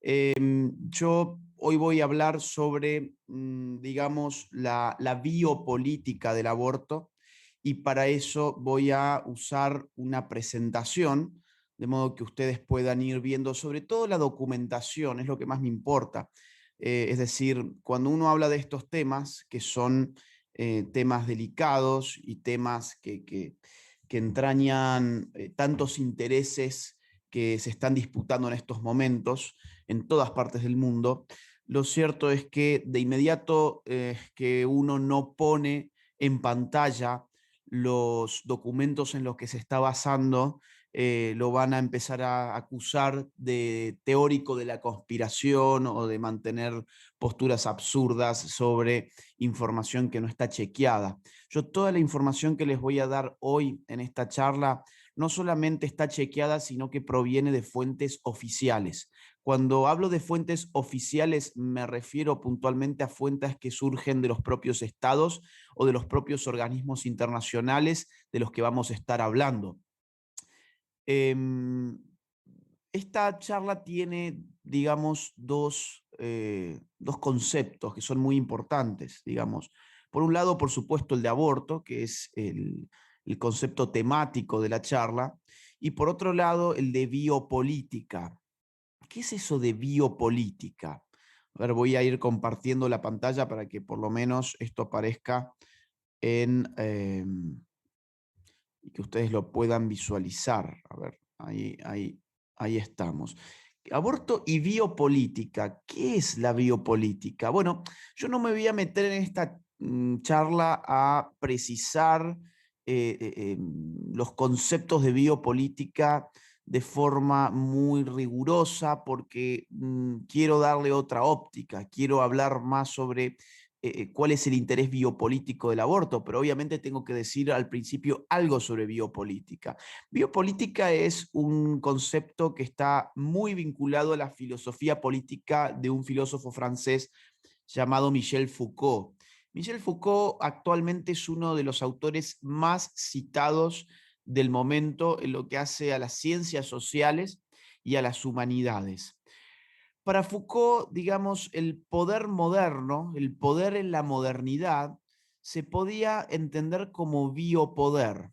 Yo hoy voy a hablar sobre, digamos, la biopolítica del aborto y para eso voy a usar una presentación, de modo que ustedes puedan ir viendo sobre todo la documentación, es lo que más me importa. Es decir, cuando uno habla de estos temas, que son temas delicados y temas que entrañan tantos intereses que se están disputando en estos momentos en todas partes del mundo, lo cierto es que de inmediato que uno no pone en pantalla los documentos en los que se está basando, lo van a empezar a acusar de teórico de la conspiración o de mantener posturas absurdas sobre información que no está chequeada. Yo toda la información que les voy a dar hoy en esta charla no solamente está chequeada, sino que proviene de fuentes oficiales. Cuando hablo de fuentes oficiales, me refiero puntualmente a fuentes que surgen de los propios estados o de los propios organismos internacionales de los que vamos a estar hablando. Esta charla tiene, digamos, dos conceptos que son muy importantes, digamos. Por un lado, por supuesto, el de aborto, que es el concepto temático de la charla, y por otro lado, el de biopolítica. ¿Qué es eso de biopolítica? A ver, voy a ir compartiendo la pantalla para que por lo menos esto aparezca y que ustedes lo puedan visualizar. A ver, ahí estamos. Aborto y biopolítica. ¿Qué es la biopolítica? Bueno, yo no me voy a meter en esta charla a precisar los conceptos de biopolítica de forma muy rigurosa porque quiero darle otra óptica, quiero hablar más sobre cuál es el interés biopolítico del aborto, pero obviamente tengo que decir al principio algo sobre biopolítica. Biopolítica es un concepto que está muy vinculado a la filosofía política de un filósofo francés llamado Michel Foucault. Michel Foucault actualmente es uno de los autores más citados del momento en lo que hace a las ciencias sociales y a las humanidades. Para Foucault, digamos, el poder moderno, el poder en la modernidad, se podía entender como biopoder.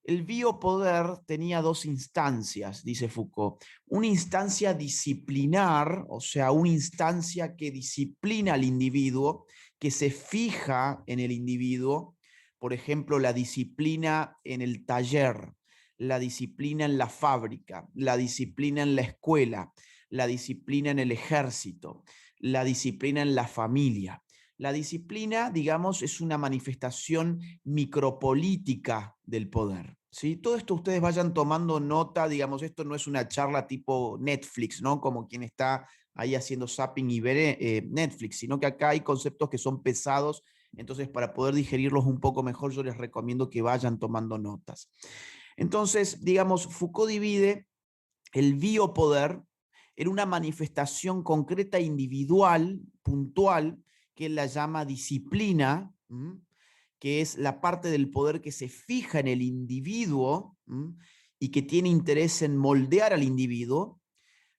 El biopoder tenía dos instancias, dice Foucault. Una instancia disciplinar, o sea, una instancia que disciplina al individuo, que se fija en el individuo. Por ejemplo, la disciplina en el taller, la disciplina en la fábrica, la disciplina en la escuela, la disciplina en el ejército, la disciplina en la familia. La disciplina, digamos, es una manifestación micropolítica del poder. ¿Sí? Todo esto ustedes vayan tomando nota, digamos, esto no es una charla tipo Netflix, ¿no? Como quien está ahí haciendo zapping y ver Netflix, sino que acá hay conceptos que son pesados, entonces para poder digerirlos un poco mejor yo les recomiendo que vayan tomando notas. Entonces, digamos, Foucault divide el biopoder en una manifestación concreta individual, puntual, que él la llama disciplina, que es la parte del poder que se fija en el individuo y que tiene interés en moldear al individuo,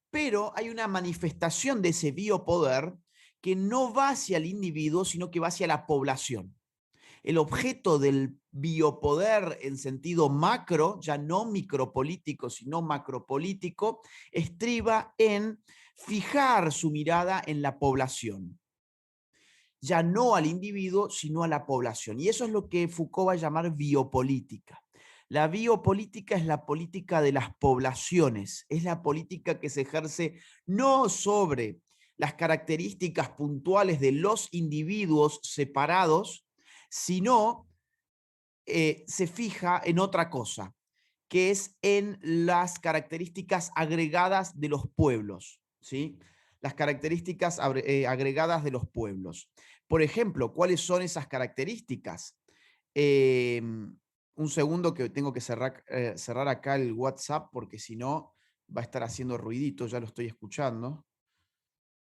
pero hay una manifestación de ese biopoder que no va hacia el individuo, sino que va hacia la población. El objeto del biopoder en sentido macro, ya no micropolítico, sino macropolítico, estriba en fijar su mirada en la población. Ya no al individuo, sino a la población. Y eso es lo que Foucault va a llamar biopolítica. La biopolítica es la política de las poblaciones, es la política que se ejerce no sobre las características puntuales de los individuos separados, sino se fija en otra cosa, que es en las características agregadas de los pueblos, ¿sí? Las características agregadas de los pueblos. Por ejemplo, ¿cuáles son esas características? Un segundo que tengo que cerrar acá el WhatsApp porque si no va a estar haciendo ruidito, ya lo estoy escuchando.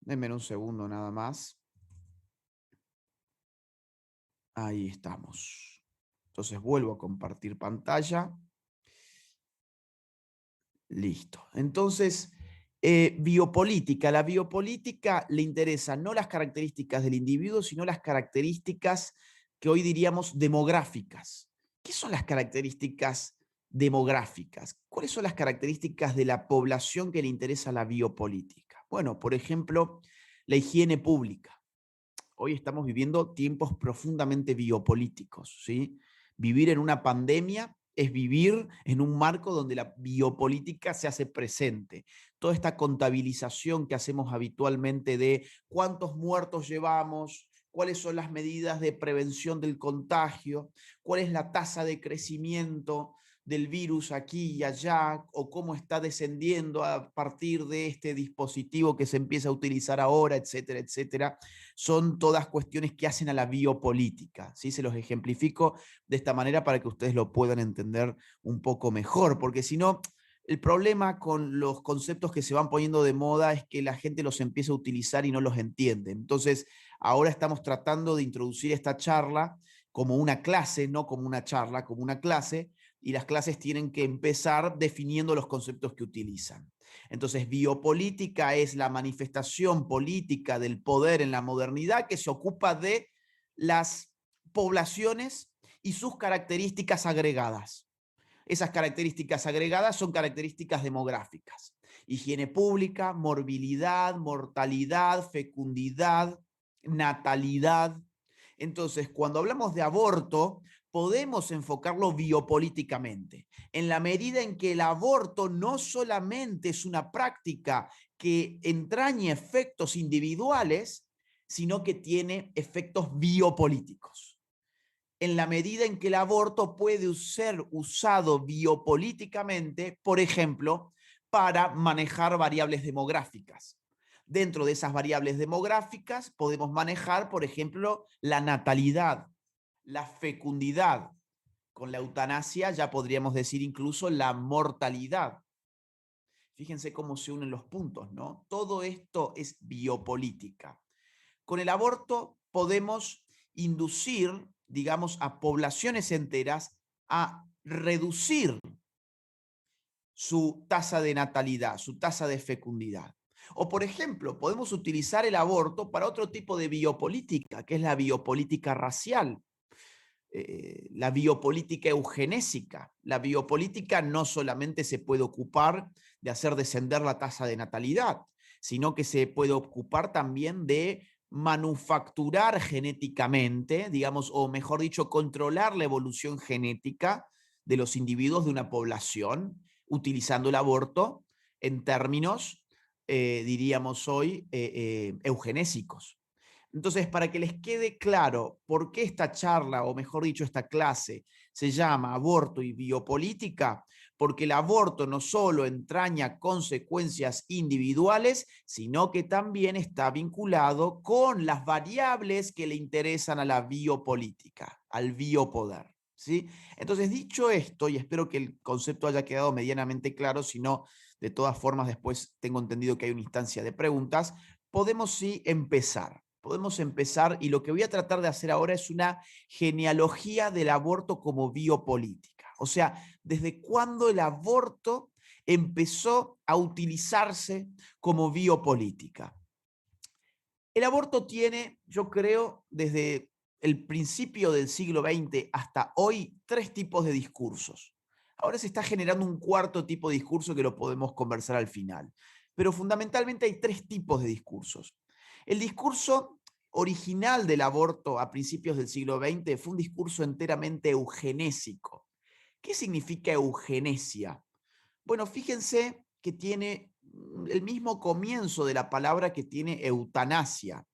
Denme un segundo nada más. Ahí estamos. Entonces vuelvo a compartir pantalla. Listo. Entonces, Biopolítica. La biopolítica le interesa no las características del individuo, sino las características que hoy diríamos demográficas. ¿Qué son las características demográficas? ¿Cuáles son las características de la población que le interesa la biopolítica? Bueno, por ejemplo, la higiene pública. Hoy estamos viviendo tiempos profundamente biopolíticos, ¿sí? Vivir en una pandemia es vivir en un marco donde la biopolítica se hace presente. Toda esta contabilización que hacemos habitualmente de cuántos muertos llevamos, cuáles son las medidas de prevención del contagio, cuál es la tasa de crecimiento del virus aquí y allá, o cómo está descendiendo a partir de este dispositivo que se empieza a utilizar ahora, etcétera, etcétera. Son todas cuestiones que hacen a la biopolítica, ¿sí? Se los ejemplifico de esta manera para que ustedes lo puedan entender un poco mejor, porque si no, el problema con los conceptos que se van poniendo de moda es que la gente los empieza a utilizar y no los entiende. Entonces, ahora estamos tratando de introducir esta charla como una clase, no como una charla, como una clase, y las clases tienen que empezar definiendo los conceptos que utilizan. Entonces, biopolítica es la manifestación política del poder en la modernidad que se ocupa de las poblaciones y sus características agregadas. Esas características agregadas son características demográficas. Higiene pública, morbilidad, mortalidad, fecundidad, natalidad. Entonces, cuando hablamos de aborto, podemos enfocarlo biopolíticamente, en la medida en que el aborto no solamente es una práctica que entraña efectos individuales, sino que tiene efectos biopolíticos. En la medida en que el aborto puede ser usado biopolíticamente, por ejemplo, para manejar variables demográficas. Dentro de esas variables demográficas podemos manejar, por ejemplo, la natalidad, la fecundidad. Con la eutanasia ya podríamos decir incluso la mortalidad. Fíjense cómo se unen los puntos, ¿no? Todo esto es biopolítica. Con el aborto podemos inducir, digamos, a poblaciones enteras a reducir su tasa de natalidad, su tasa de fecundidad. O, por ejemplo, podemos utilizar el aborto para otro tipo de biopolítica, que es la biopolítica racial, la biopolítica eugenésica. La biopolítica no solamente se puede ocupar de hacer descender la tasa de natalidad, sino que se puede ocupar también de manufacturar genéticamente, digamos, o mejor dicho, controlar la evolución genética de los individuos de una población, utilizando el aborto en términos, diríamos hoy, eugenésicos. Entonces, para que les quede claro por qué esta charla, o mejor dicho, esta clase, se llama aborto y biopolítica, porque el aborto no solo entraña consecuencias individuales, sino que también está vinculado con las variables que le interesan a la biopolítica, al biopoder. ¿Sí? Entonces, dicho esto, y espero que el concepto haya quedado medianamente claro, si no, de todas formas, después tengo entendido que hay una instancia de preguntas, podemos sí empezar. Podemos empezar y lo que voy a tratar de hacer ahora es una genealogía del aborto como biopolítica. O sea, desde cuándo el aborto empezó a utilizarse como biopolítica. El aborto tiene, yo creo, desde el principio del siglo XX hasta hoy, tres tipos de discursos. Ahora se está generando un cuarto tipo de discurso que lo podemos conversar al final. Pero fundamentalmente hay tres tipos de discursos. El discurso original del aborto a principios del siglo XX fue un discurso enteramente eugenésico. ¿Qué significa eugenesia? Bueno, fíjense que tiene el mismo comienzo de la palabra que tiene eutanasia.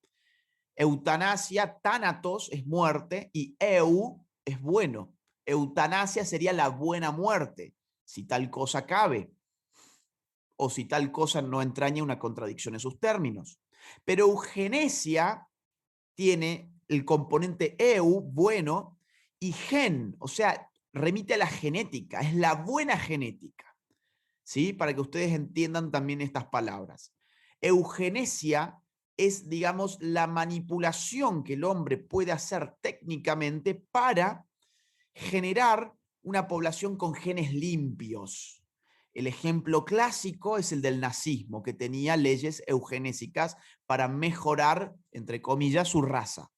Eutanasia, tánatos es muerte y eu es bueno. Eutanasia sería la buena muerte, si tal cosa cabe, o si tal cosa no entraña una contradicción en sus términos. Pero eugenesia tiene el componente eu, bueno, y gen, o sea, remite a la genética, es la buena genética. ¿Sí? Para que ustedes entiendan también estas palabras. Eugenesia es, digamos, la manipulación que el hombre puede hacer técnicamente para generar una población con genes limpios. El ejemplo clásico es el del nazismo, que tenía leyes eugenésicas para mejorar, entre comillas, su raza.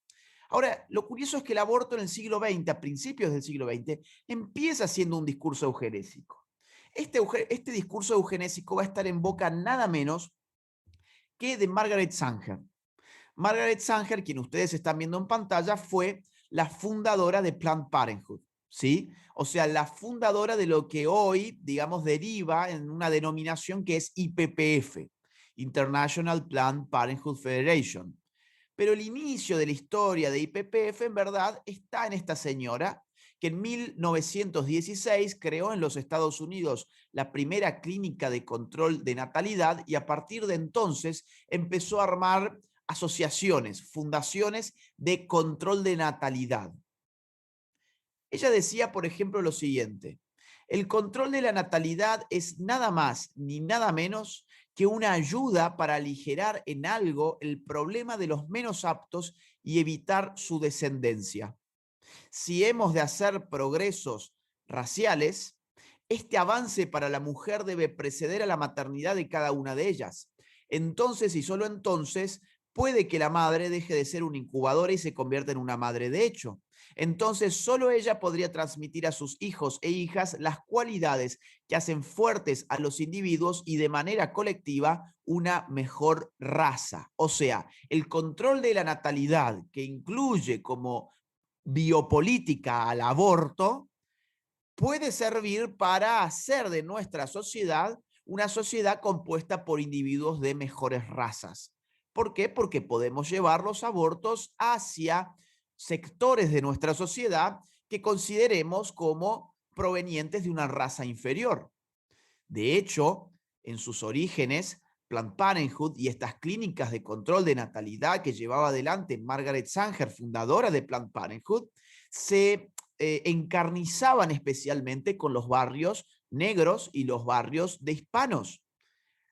Ahora, lo curioso es que el aborto en el siglo XX, a principios del siglo XX, empieza siendo un discurso eugenésico. Este discurso eugenésico va a estar en boca nada menos que de Margaret Sanger. Margaret Sanger, quien ustedes están viendo en pantalla, fue la fundadora de Planned Parenthood, ¿sí? O sea, la fundadora de lo que hoy, digamos, deriva en una denominación que es IPPF, International Planned Parenthood Federation. Pero el inicio de la historia de IPPF, en verdad, está en esta señora, que en 1916 creó en los Estados Unidos la primera clínica de control de natalidad y a partir de entonces empezó a armar asociaciones, fundaciones de control de natalidad. Ella decía, por ejemplo, lo siguiente: el control de la natalidad es nada más ni nada menos que una ayuda para aligerar en algo el problema de los menos aptos y evitar su descendencia. Si hemos de hacer progresos raciales, este avance para la mujer debe preceder a la maternidad de cada una de ellas. Entonces y solo entonces puede que la madre deje de ser una incubadora y se convierta en una madre de hecho. Entonces solo ella podría transmitir a sus hijos e hijas las cualidades que hacen fuertes a los individuos y de manera colectiva una mejor raza. O sea, el control de la natalidad, que incluye como biopolítica al aborto, puede servir para hacer de nuestra sociedad una sociedad compuesta por individuos de mejores razas. ¿Por qué? Porque podemos llevar los abortos hacia sectores de nuestra sociedad que consideremos como provenientes de una raza inferior. De hecho, en sus orígenes, Planned Parenthood y estas clínicas de control de natalidad que llevaba adelante Margaret Sanger, fundadora de Planned Parenthood, se encarnizaban especialmente con los barrios negros y los barrios de hispanos.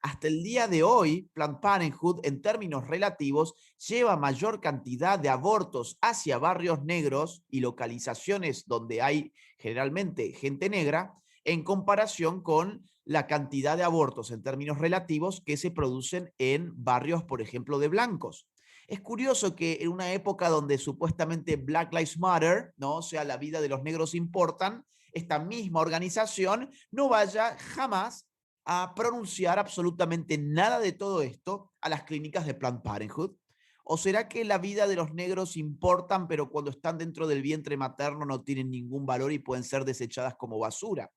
Hasta el día de hoy, Planned Parenthood, en términos relativos, lleva mayor cantidad de abortos hacia barrios negros y localizaciones donde hay generalmente gente negra, en comparación con la cantidad de abortos en términos relativos que se producen en barrios, por ejemplo, de blancos. Es curioso que en una época donde supuestamente Black Lives Matter, ¿no? O sea, la vida de los negros importan, esta misma organización no vaya jamás a pronunciar absolutamente nada de todo esto a las clínicas de Planned Parenthood. ¿O será que la vida de los negros importan, pero cuando están dentro del vientre materno no tienen ningún valor y pueden ser desechadas como basura?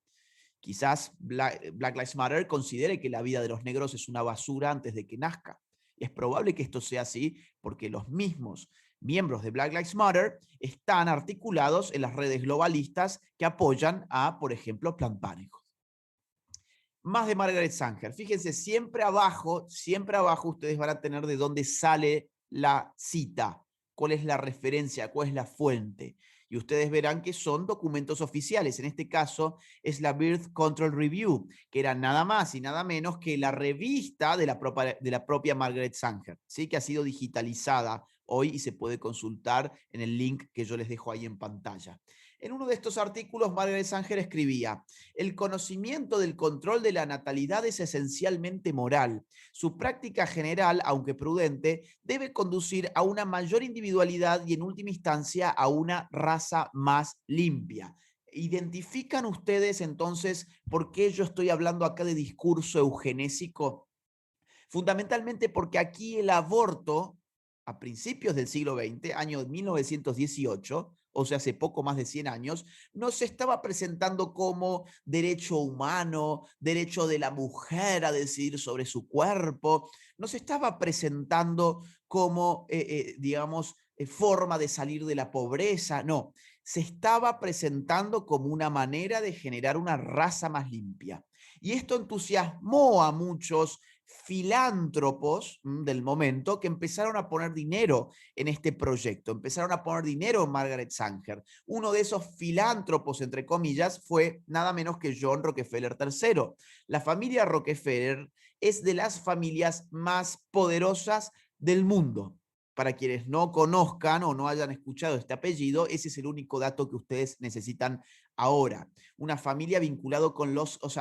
Quizás Black Lives Matter considere que la vida de los negros es una basura antes de que nazca. Es probable que esto sea así porque los mismos miembros de Black Lives Matter están articulados en las redes globalistas que apoyan a, por ejemplo, Planned Parenthood. Más de Margaret Sanger. Fíjense, siempre abajo ustedes van a tener de dónde sale la cita, cuál es la referencia, cuál es la fuente. Y ustedes verán que son documentos oficiales. En este caso es la Birth Control Review, que era nada más y nada menos que la revista de la propia Margaret Sanger, ¿sí? Que ha sido digitalizada hoy y se puede consultar en el link que yo les dejo ahí en pantalla. En uno de estos artículos, Margaret Sanger escribía: el conocimiento del control de la natalidad es esencialmente moral. Su práctica general, aunque prudente, debe conducir a una mayor individualidad y en última instancia a una raza más limpia. ¿Identifican ustedes entonces por qué yo estoy hablando acá de discurso eugenésico? Fundamentalmente porque aquí el aborto, a principios del siglo XX, año 1918, o sea, hace poco más de 100 años, no se estaba presentando como derecho humano, derecho de la mujer a decidir sobre su cuerpo, no se estaba presentando como, digamos, forma de salir de la pobreza, no, se estaba presentando como una manera de generar una raza más limpia. Y esto entusiasmó a muchos filántropos del momento que empezaron a poner dinero en este proyecto, empezaron a poner dinero en Margaret Sanger. Uno de esos filántropos, entre comillas, fue nada menos que John Rockefeller III. La familia Rockefeller es de las familias más poderosas del mundo. para quienes no conozcan o no hayan escuchado este apellido, ese es el único dato que ustedes necesitan ahora. Una familia vinculada con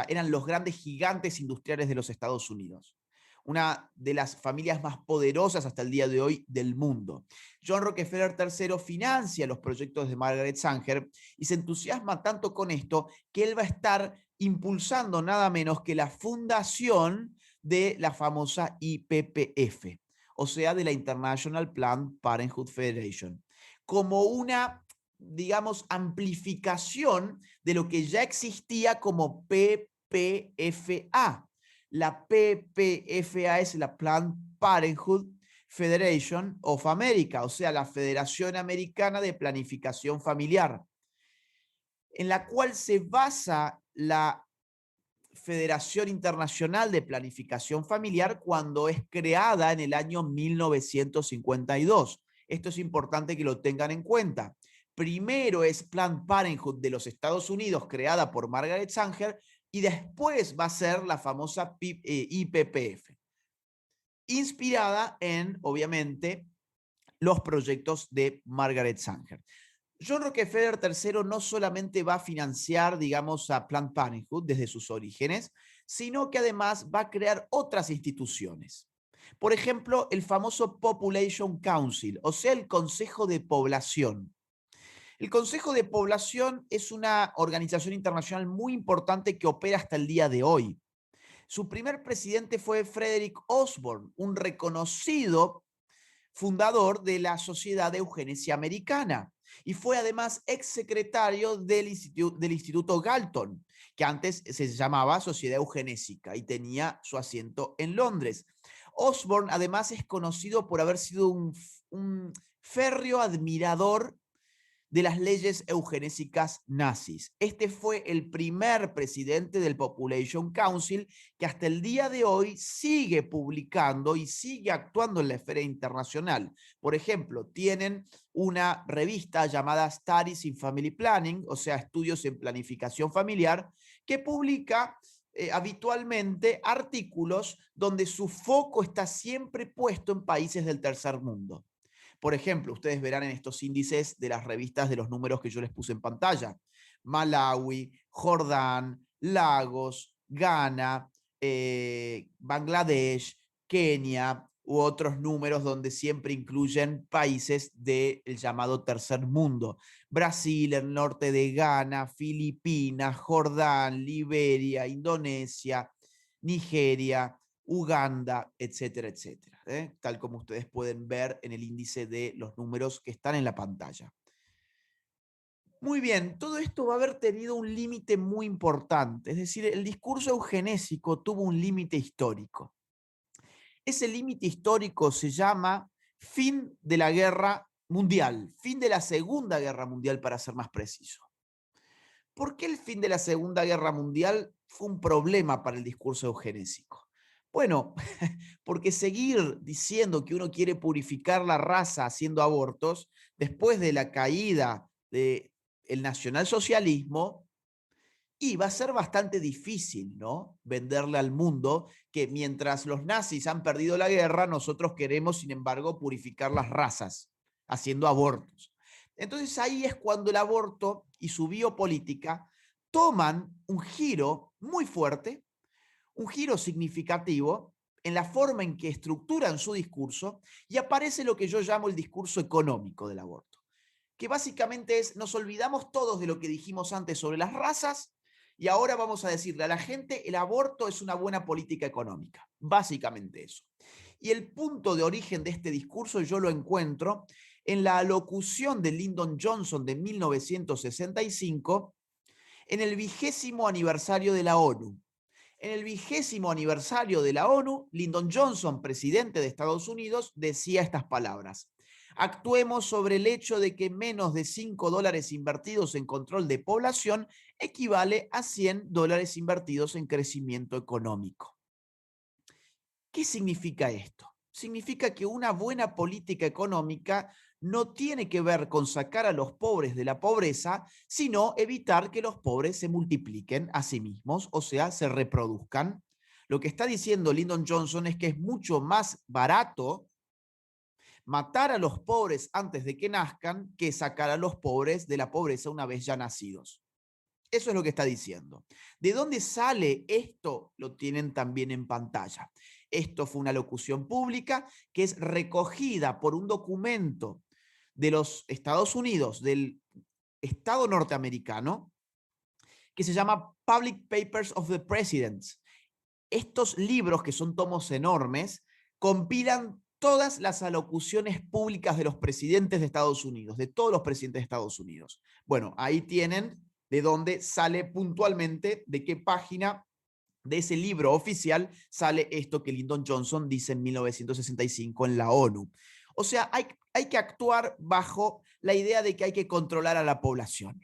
eran los grandes gigantes industriales de los Estados Unidos. Una de las familias más poderosas hasta el día de hoy del mundo. John Rockefeller III financia los proyectos de Margaret Sanger y se entusiasma tanto con esto que él va a estar impulsando nada menos que la fundación de la famosa IPPF, o sea, de la International Planned Parenthood Federation, como una, digamos, amplificación de lo que ya existía como PPFA. La PPFA es la Planned Parenthood Federation of America, o sea, la Federación Americana de Planificación Familiar, en la cual se basa la Federación Internacional de Planificación Familiar cuando es creada en el año 1952. Esto es importante que lo tengan en cuenta. Primero es Planned Parenthood de los Estados Unidos, creada por Margaret Sanger, y después va a ser la famosa IPPF, inspirada en, obviamente, los proyectos de Margaret Sanger. John Rockefeller III no solamente va a financiar, digamos, a Planned Parenthood desde sus orígenes, sino que además va a crear otras instituciones. Por ejemplo, el famoso Population Council, o sea, el Consejo de Población. El Consejo de Población es una organización internacional muy importante que opera hasta el día de hoy. Su primer presidente fue Frederick Osborne, un reconocido fundador de la Sociedad de Eugenesia Americana, y fue además exsecretario del Instituto Galton, que antes se llamaba Sociedad Eugenésica y tenía su asiento en Londres. Osborne además es conocido por haber sido un férreo admirador de las leyes eugenésicas nazis. Este fue el primer presidente del Population Council que hasta el día de hoy sigue publicando y sigue actuando en la esfera internacional. Por ejemplo, tienen una revista llamada Studies in Family Planning, o sea, estudios en planificación familiar, que publica habitualmente artículos donde su foco está siempre puesto en países del tercer mundo. Por ejemplo, ustedes verán en estos índices de las revistas de los números que yo les puse en pantalla. Malawi, Jordán, Lagos, Ghana, Bangladesh, Kenia u otros números donde siempre incluyen países del llamado tercer mundo. Brasil, el norte de Ghana, Filipinas, Jordán, Liberia, Indonesia, Nigeria, Uganda, etcétera, etcétera, tal como ustedes pueden ver en el índice de los números que están en la pantalla. Muy bien, todo esto va a haber tenido un límite muy importante, es decir, el discurso eugenésico tuvo un límite histórico. Ese límite histórico se llama fin de la guerra mundial, fin de la Segunda Guerra Mundial para ser más preciso. ¿Por qué el fin de la Segunda Guerra Mundial fue un problema para el discurso eugenésico? Bueno, porque seguir diciendo que uno quiere purificar la raza haciendo abortos, después de la caída del nacionalsocialismo, y va a ser bastante difícil, ¿no? Venderle al mundo que mientras los nazis han perdido la guerra, nosotros queremos, sin embargo, purificar las razas haciendo abortos. Entonces ahí es cuando el aborto y su biopolítica toman un giro muy fuerte, un giro significativo en la forma en que estructuran su discurso y aparece lo que yo llamo el discurso económico del aborto, que básicamente es, nos olvidamos todos de lo que dijimos antes sobre las razas y ahora vamos a decirle a la gente, el aborto es una buena política económica, básicamente eso. Y el punto de origen de este discurso yo lo encuentro en la alocución de Lyndon Johnson de 1965 en el 20º aniversario de la ONU. En el 20º aniversario de la ONU, Lyndon Johnson, presidente de Estados Unidos, decía estas palabras: actuemos sobre el hecho de que menos de $5 invertidos en control de población equivale a $100 invertidos en crecimiento económico. ¿Qué significa esto? Significa que una buena política económica no tiene que ver con sacar a los pobres de la pobreza, sino evitar que los pobres se multipliquen a sí mismos, o sea, se reproduzcan. Lo que está diciendo Lyndon Johnson es que es mucho más barato matar a los pobres antes de que nazcan que sacar a los pobres de la pobreza una vez ya nacidos. Eso es lo que está diciendo. ¿De dónde sale esto? Lo tienen también en pantalla. Esto fue una locución pública que es recogida por un documento de los Estados Unidos, del Estado norteamericano, que se llama Public Papers of the Presidents. Estos libros, que son tomos enormes, compilan todas las alocuciones públicas de los presidentes de Estados Unidos, de todos los presidentes de Estados Unidos. Bueno, ahí tienen de dónde sale puntualmente, de qué página de ese libro oficial sale esto que Lyndon Johnson dice en 1965 en la ONU. O sea, hay que actuar bajo la idea de que hay que controlar a la población.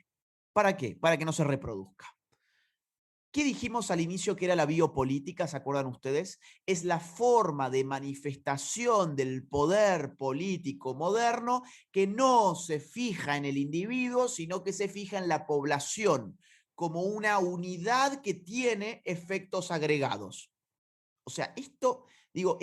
¿Para qué? Para que no se reproduzca. ¿Qué dijimos al inicio que era la biopolítica? ¿Se acuerdan ustedes? Es la forma de manifestación del poder político moderno que no se fija en el individuo, sino que se fija en la población como una unidad que tiene efectos agregados. O sea, esto, digo,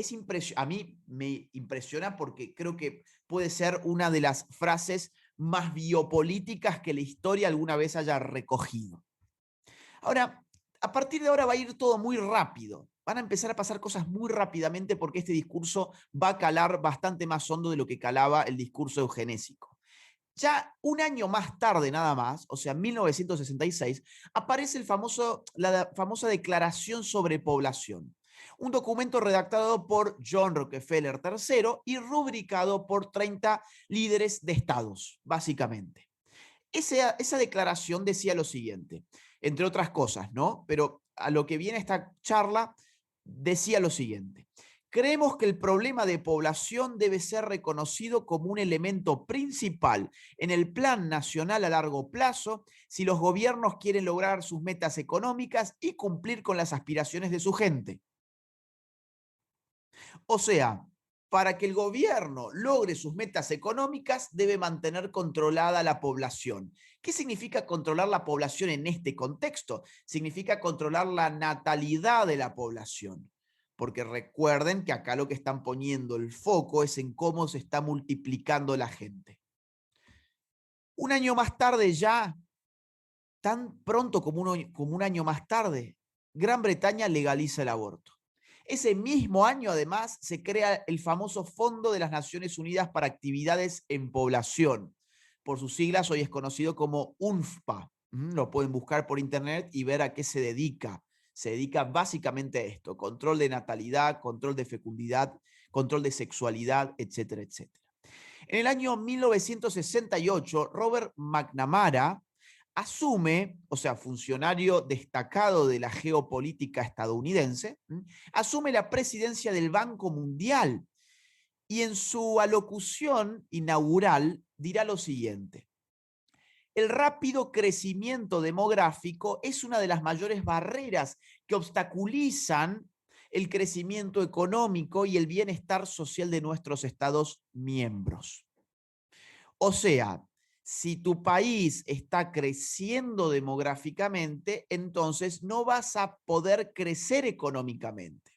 a mí me impresiona porque creo que puede ser una de las frases más biopolíticas que la historia alguna vez haya recogido. Ahora, a partir de ahora va a ir todo muy rápido. Van a empezar a pasar cosas muy rápidamente porque este discurso va a calar bastante más hondo de lo que calaba el discurso eugenésico. Ya un año más tarde nada más, o sea, en 1966, aparece la famosa Declaración sobre Población, un documento redactado por John Rockefeller III y rubricado por 30 líderes de estados, básicamente. Esa declaración decía lo siguiente, entre otras cosas, ¿no? Pero a lo que viene esta charla, decía lo siguiente. Creemos que el problema de población debe ser reconocido como un elemento principal en el Plan Nacional a largo plazo si los gobiernos quieren lograr sus metas económicas y cumplir con las aspiraciones de su gente. O sea, para que el gobierno logre sus metas económicas, debe mantener controlada la población. ¿Qué significa controlar la población en este contexto? Significa controlar la natalidad de la población. Porque recuerden que acá lo que están poniendo el foco es en cómo se está multiplicando la gente. Un año más tarde ya, tan pronto como un año más tarde, Gran Bretaña legaliza el aborto. Ese mismo año, además, se crea el famoso Fondo de las Naciones Unidas para Actividades en Población. Por sus siglas, hoy es conocido como UNFPA. Lo pueden buscar por internet y ver a qué se dedica. Se dedica básicamente a esto: control de natalidad, control de fecundidad, control de sexualidad, etcétera, etcétera. En el año 1968, Robert McNamara asume, o sea, funcionario destacado de la geopolítica estadounidense, asume la presidencia del Banco Mundial y en su alocución inaugural dirá lo siguiente: el rápido crecimiento demográfico es una de las mayores barreras que obstaculizan el crecimiento económico y el bienestar social de nuestros Estados miembros. O sea, si tu país está creciendo demográficamente, entonces no vas a poder crecer económicamente.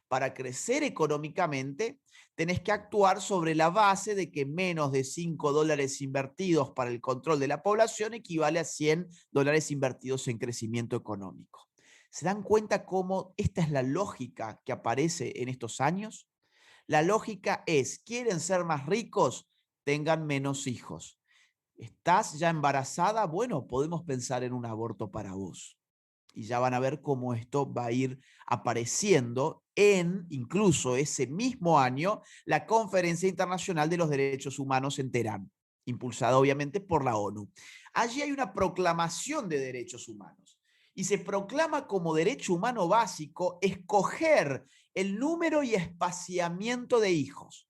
Para crecer económicamente, tenés que actuar sobre la base de que menos de $5 invertidos para el control de la población equivale a $100 invertidos en crecimiento económico. ¿Se dan cuenta cómo esta es la lógica que aparece en estos años? La lógica es, ¿quieren ser más ricos? Tengan menos hijos. ¿Estás ya embarazada? Bueno, podemos pensar en un aborto para vos. Y ya van a ver cómo esto va a ir apareciendo en, incluso ese mismo año, la Conferencia Internacional de los Derechos Humanos en Teherán, impulsada obviamente por la ONU. Allí hay una proclamación de derechos humanos y se proclama como derecho humano básico escoger el número y espaciamiento de hijos.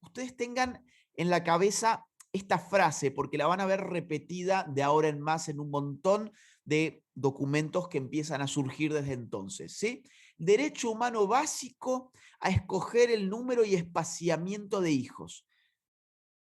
Ustedes tengan en la cabeza esta frase porque la van a ver repetida de ahora en más en un montón de documentos que empiezan a surgir desde entonces, ¿sí? Derecho humano básico a escoger el número y espaciamiento de hijos.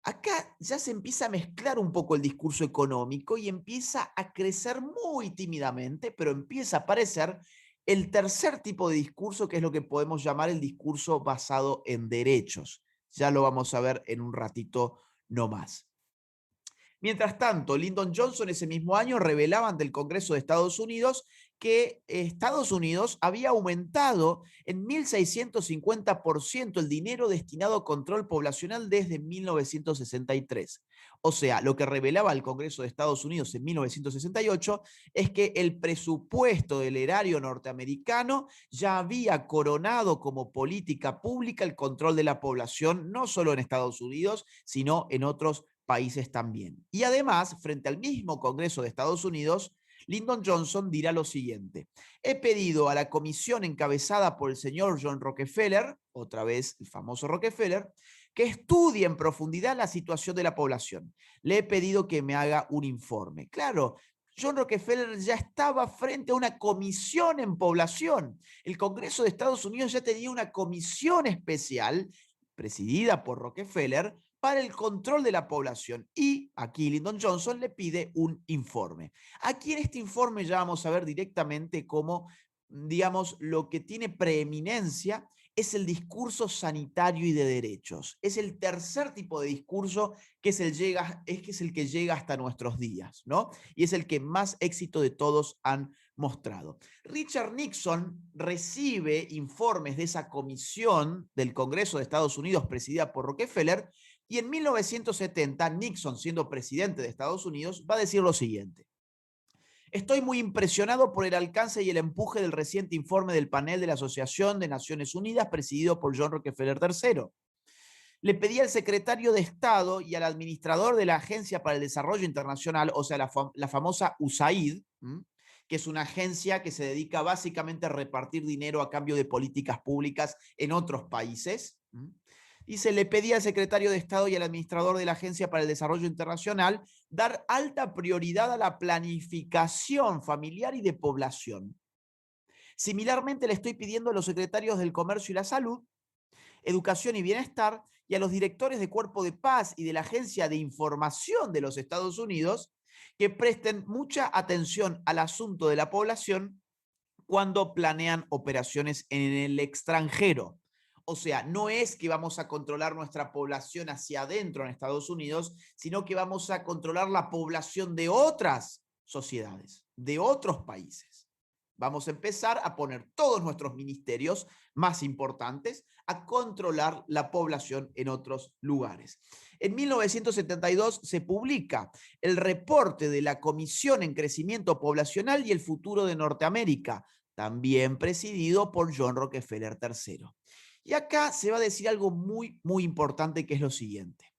Acá ya se empieza a mezclar un poco el discurso económico y empieza a crecer muy tímidamente, pero empieza a aparecer el tercer tipo de discurso, que es lo que podemos llamar el discurso basado en derechos. Ya lo vamos a ver en un ratito no más. Mientras tanto, Lyndon Johnson ese mismo año revelaba ante el Congreso de Estados Unidos que Estados Unidos había aumentado en 1.650% el dinero destinado a control poblacional desde 1963. O sea, lo que revelaba el Congreso de Estados Unidos en 1968 es que el presupuesto del erario norteamericano ya había coronado como política pública el control de la población, no solo en Estados Unidos, sino en otros países también. Y además, frente al mismo Congreso de Estados Unidos, Lyndon Johnson dirá lo siguiente: he pedido a la comisión encabezada por el señor John Rockefeller, otra vez el famoso Rockefeller, que estudie en profundidad la situación de la población. Le he pedido que me haga un informe. Claro, John Rockefeller ya estaba frente a una comisión en población. El Congreso de Estados Unidos ya tenía una comisión especial presidida por Rockefeller para el control de la población. Y aquí Lyndon Johnson le pide un informe. Aquí en este informe ya vamos a ver directamente cómo, digamos, lo que tiene preeminencia es el discurso sanitario y de derechos. Es el tercer tipo de discurso que es el que llega hasta nuestros días, ¿no? Y es el que más éxito de todos han mostrado. Richard Nixon recibe informes de esa comisión del Congreso de Estados Unidos presidida por Rockefeller y en 1970 Nixon, siendo presidente de Estados Unidos, va a decir lo siguiente: estoy muy impresionado por el alcance y el empuje del reciente informe del panel de la Asociación de Naciones Unidas presidido por John Rockefeller III. Le pedí al secretario de Estado y al administrador de la Agencia para el Desarrollo Internacional, o sea, la famosa USAID, que es una agencia que se dedica básicamente a repartir dinero a cambio de políticas públicas en otros países. Dice, le pedí al secretario de Estado y al administrador de la Agencia para el Desarrollo Internacional dar alta prioridad a la planificación familiar y de población. Similarmente, le estoy pidiendo a los secretarios del Comercio y la Salud, Educación y Bienestar y a los directores de Cuerpo de Paz y de la Agencia de Información de los Estados Unidos que presten mucha atención al asunto de la población cuando planean operaciones en el extranjero. O sea, no es que vamos a controlar nuestra población hacia adentro en Estados Unidos, sino que vamos a controlar la población de otras sociedades, de otros países. Vamos a empezar a poner todos nuestros ministerios más importantes a controlar la población en otros lugares. En 1972 se publica el reporte de la Comisión en Crecimiento Poblacional y el Futuro de Norteamérica, también presidido por John Rockefeller III. Y acá se va a decir algo muy, muy importante, que es lo siguiente: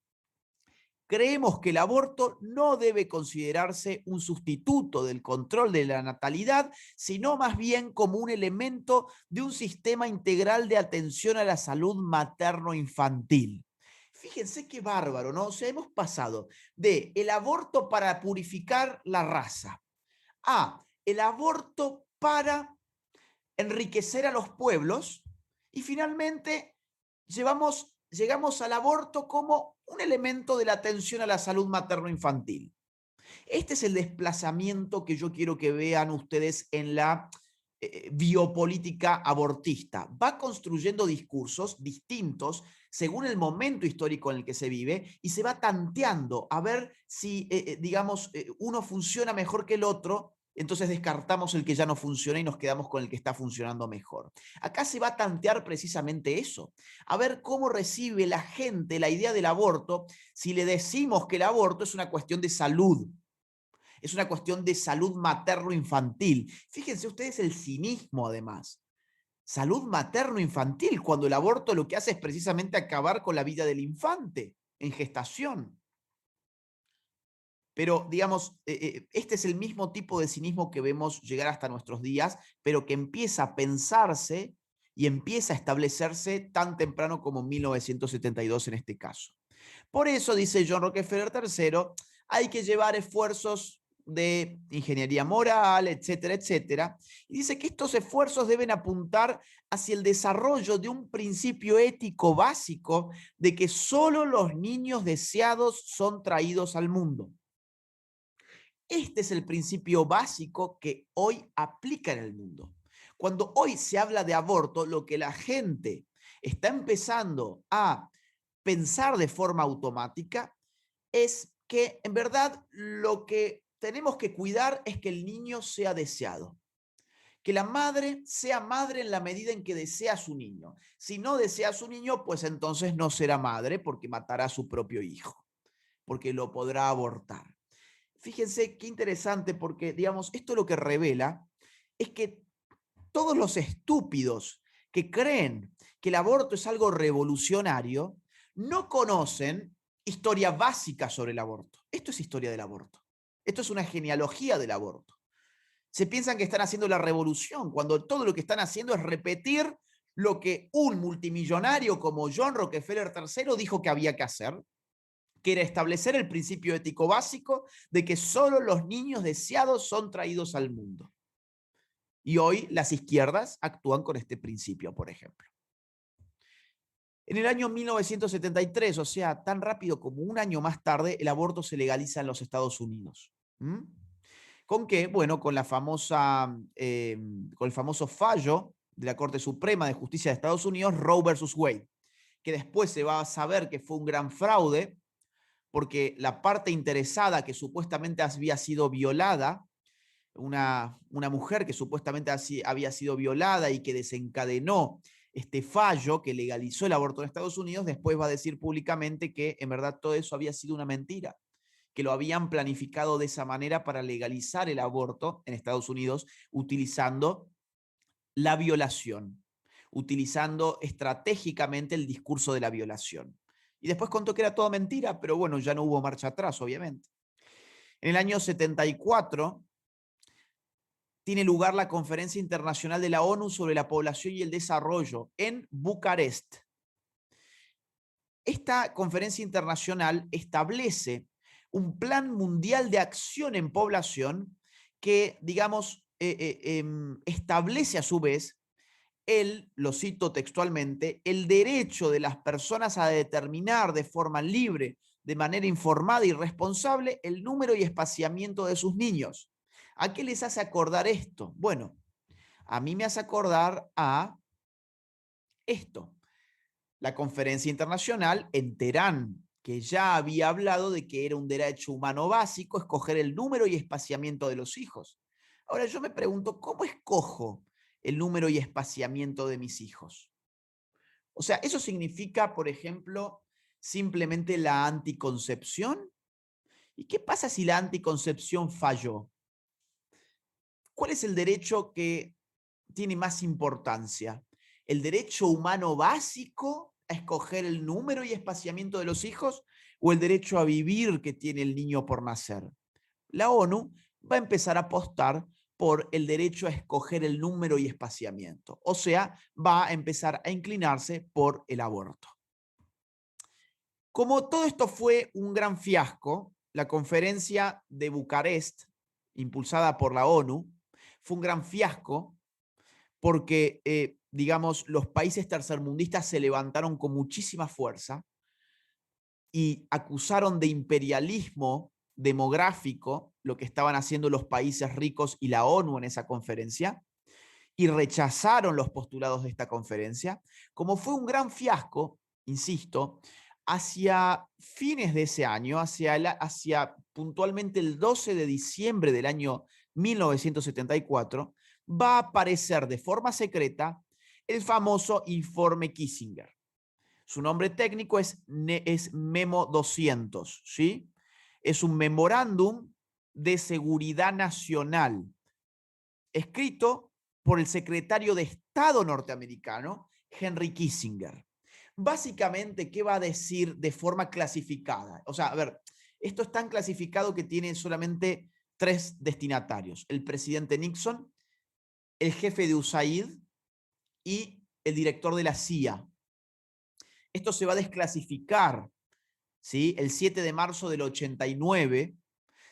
creemos que el aborto no debe considerarse un sustituto del control de la natalidad, sino más bien como un elemento de un sistema integral de atención a la salud materno-infantil. Fíjense qué bárbaro, ¿no? O sea, hemos pasado de el aborto para purificar la raza a el aborto para enriquecer a los pueblos y finalmente llegamos al aborto como un elemento de la atención a la salud materno-infantil. Este es el desplazamiento que yo quiero que vean ustedes en la biopolítica abortista. Va construyendo discursos distintos según el momento histórico en el que se vive y se va tanteando a ver si, digamos, uno funciona mejor que el otro. Entonces descartamos el que ya no funciona y nos quedamos con el que está funcionando mejor. Acá se va a tantear precisamente eso, a ver cómo recibe la gente la idea del aborto si le decimos que el aborto es una cuestión de salud, es una cuestión de salud materno-infantil. Fíjense ustedes el cinismo además. Salud materno-infantil, cuando el aborto lo que hace es precisamente acabar con la vida del infante en gestación. Pero, digamos, este es el mismo tipo de cinismo que vemos llegar hasta nuestros días, pero que empieza a pensarse y empieza a establecerse tan temprano como 1972 en este caso. Por eso, dice John Rockefeller III, hay que llevar esfuerzos de ingeniería moral, etcétera, etcétera. Y dice que estos esfuerzos deben apuntar hacia el desarrollo de un principio ético básico de que solo los niños deseados son traídos al mundo. Este es el principio básico que hoy aplica en el mundo. Cuando hoy se habla de aborto, lo que la gente está empezando a pensar de forma automática es que en verdad lo que tenemos que cuidar es que el niño sea deseado. Que la madre sea madre en la medida en que desea a su niño. Si no desea a su niño, pues entonces no será madre porque matará a su propio hijo, porque lo podrá abortar. Fíjense qué interesante porque, digamos, esto lo que revela es que todos los estúpidos que creen que el aborto es algo revolucionario no conocen historia básica sobre el aborto. Esto es historia del aborto. Esto es una genealogía del aborto. Se piensan que están haciendo la revolución, cuando todo lo que están haciendo es repetir lo que un multimillonario como John Rockefeller III dijo que había que hacer, que era establecer el principio ético básico de que solo los niños deseados son traídos al mundo. Y hoy las izquierdas actúan con este principio, por ejemplo. En el año 1973, o sea, tan rápido como un año más tarde, el aborto se legaliza en los Estados Unidos. ¿Mm? ¿Con qué? Bueno, con la famosa, con el famoso fallo de la Corte Suprema de Justicia de Estados Unidos, Roe versus Wade, que después se va a saber que fue un gran fraude, porque la parte interesada que supuestamente había sido violada, una mujer que supuestamente había sido violada y que desencadenó este fallo que legalizó el aborto en Estados Unidos, después va a decir públicamente que en verdad todo eso había sido una mentira, que lo habían planificado de esa manera para legalizar el aborto en Estados Unidos utilizando la violación, utilizando estratégicamente el discurso de la violación. Y después contó que era toda mentira, pero bueno, ya no hubo marcha atrás, obviamente. En el año 74 tiene lugar la Conferencia Internacional de la ONU sobre la Población y el Desarrollo en Bucarest. Esta conferencia internacional establece un plan mundial de acción en población que, digamos, establece a su vez lo cito textualmente, el derecho de las personas a determinar de forma libre, de manera informada y responsable, el número y espaciamiento de sus niños. ¿A qué les hace acordar esto? Bueno, a mí me hace acordar a esto. La conferencia internacional en Teherán, que ya había hablado de que era un derecho humano básico escoger el número y espaciamiento de los hijos. Ahora yo me pregunto, ¿cómo escojo el número y espaciamiento de mis hijos? O sea, ¿eso significa, por ejemplo, simplemente la anticoncepción? ¿Y qué pasa si la anticoncepción falló? ¿Cuál es el derecho que tiene más importancia? ¿El derecho humano básico a escoger el número y espaciamiento de los hijos o el derecho a vivir que tiene el niño por nacer? La ONU va a empezar a apostar por el derecho a escoger el número y espaciamiento. O sea, va a empezar a inclinarse por el aborto. Como todo esto fue un gran fiasco, la conferencia de Bucarest, impulsada por la ONU, fue un gran fiasco porque, digamos, los países tercermundistas se levantaron con muchísima fuerza y acusaron de imperialismo demográfico lo que estaban haciendo los países ricos y la ONU en esa conferencia, y rechazaron los postulados de esta conferencia. Como fue un gran fiasco, insisto, hacia fines de ese año, hacia puntualmente el 12 de diciembre del año 1974, va a aparecer de forma secreta el famoso informe Kissinger. Su nombre técnico es Memo 200, ¿sí? Es un memorándum de seguridad nacional, escrito por el secretario de Estado norteamericano, Henry Kissinger. Básicamente, ¿qué va a decir de forma clasificada? O sea, a ver, esto es tan clasificado que tiene solamente 3 destinatarios: el presidente Nixon, el jefe de USAID y el director de la CIA. Esto se va a desclasificar, ¿sí? El 7 de marzo del 89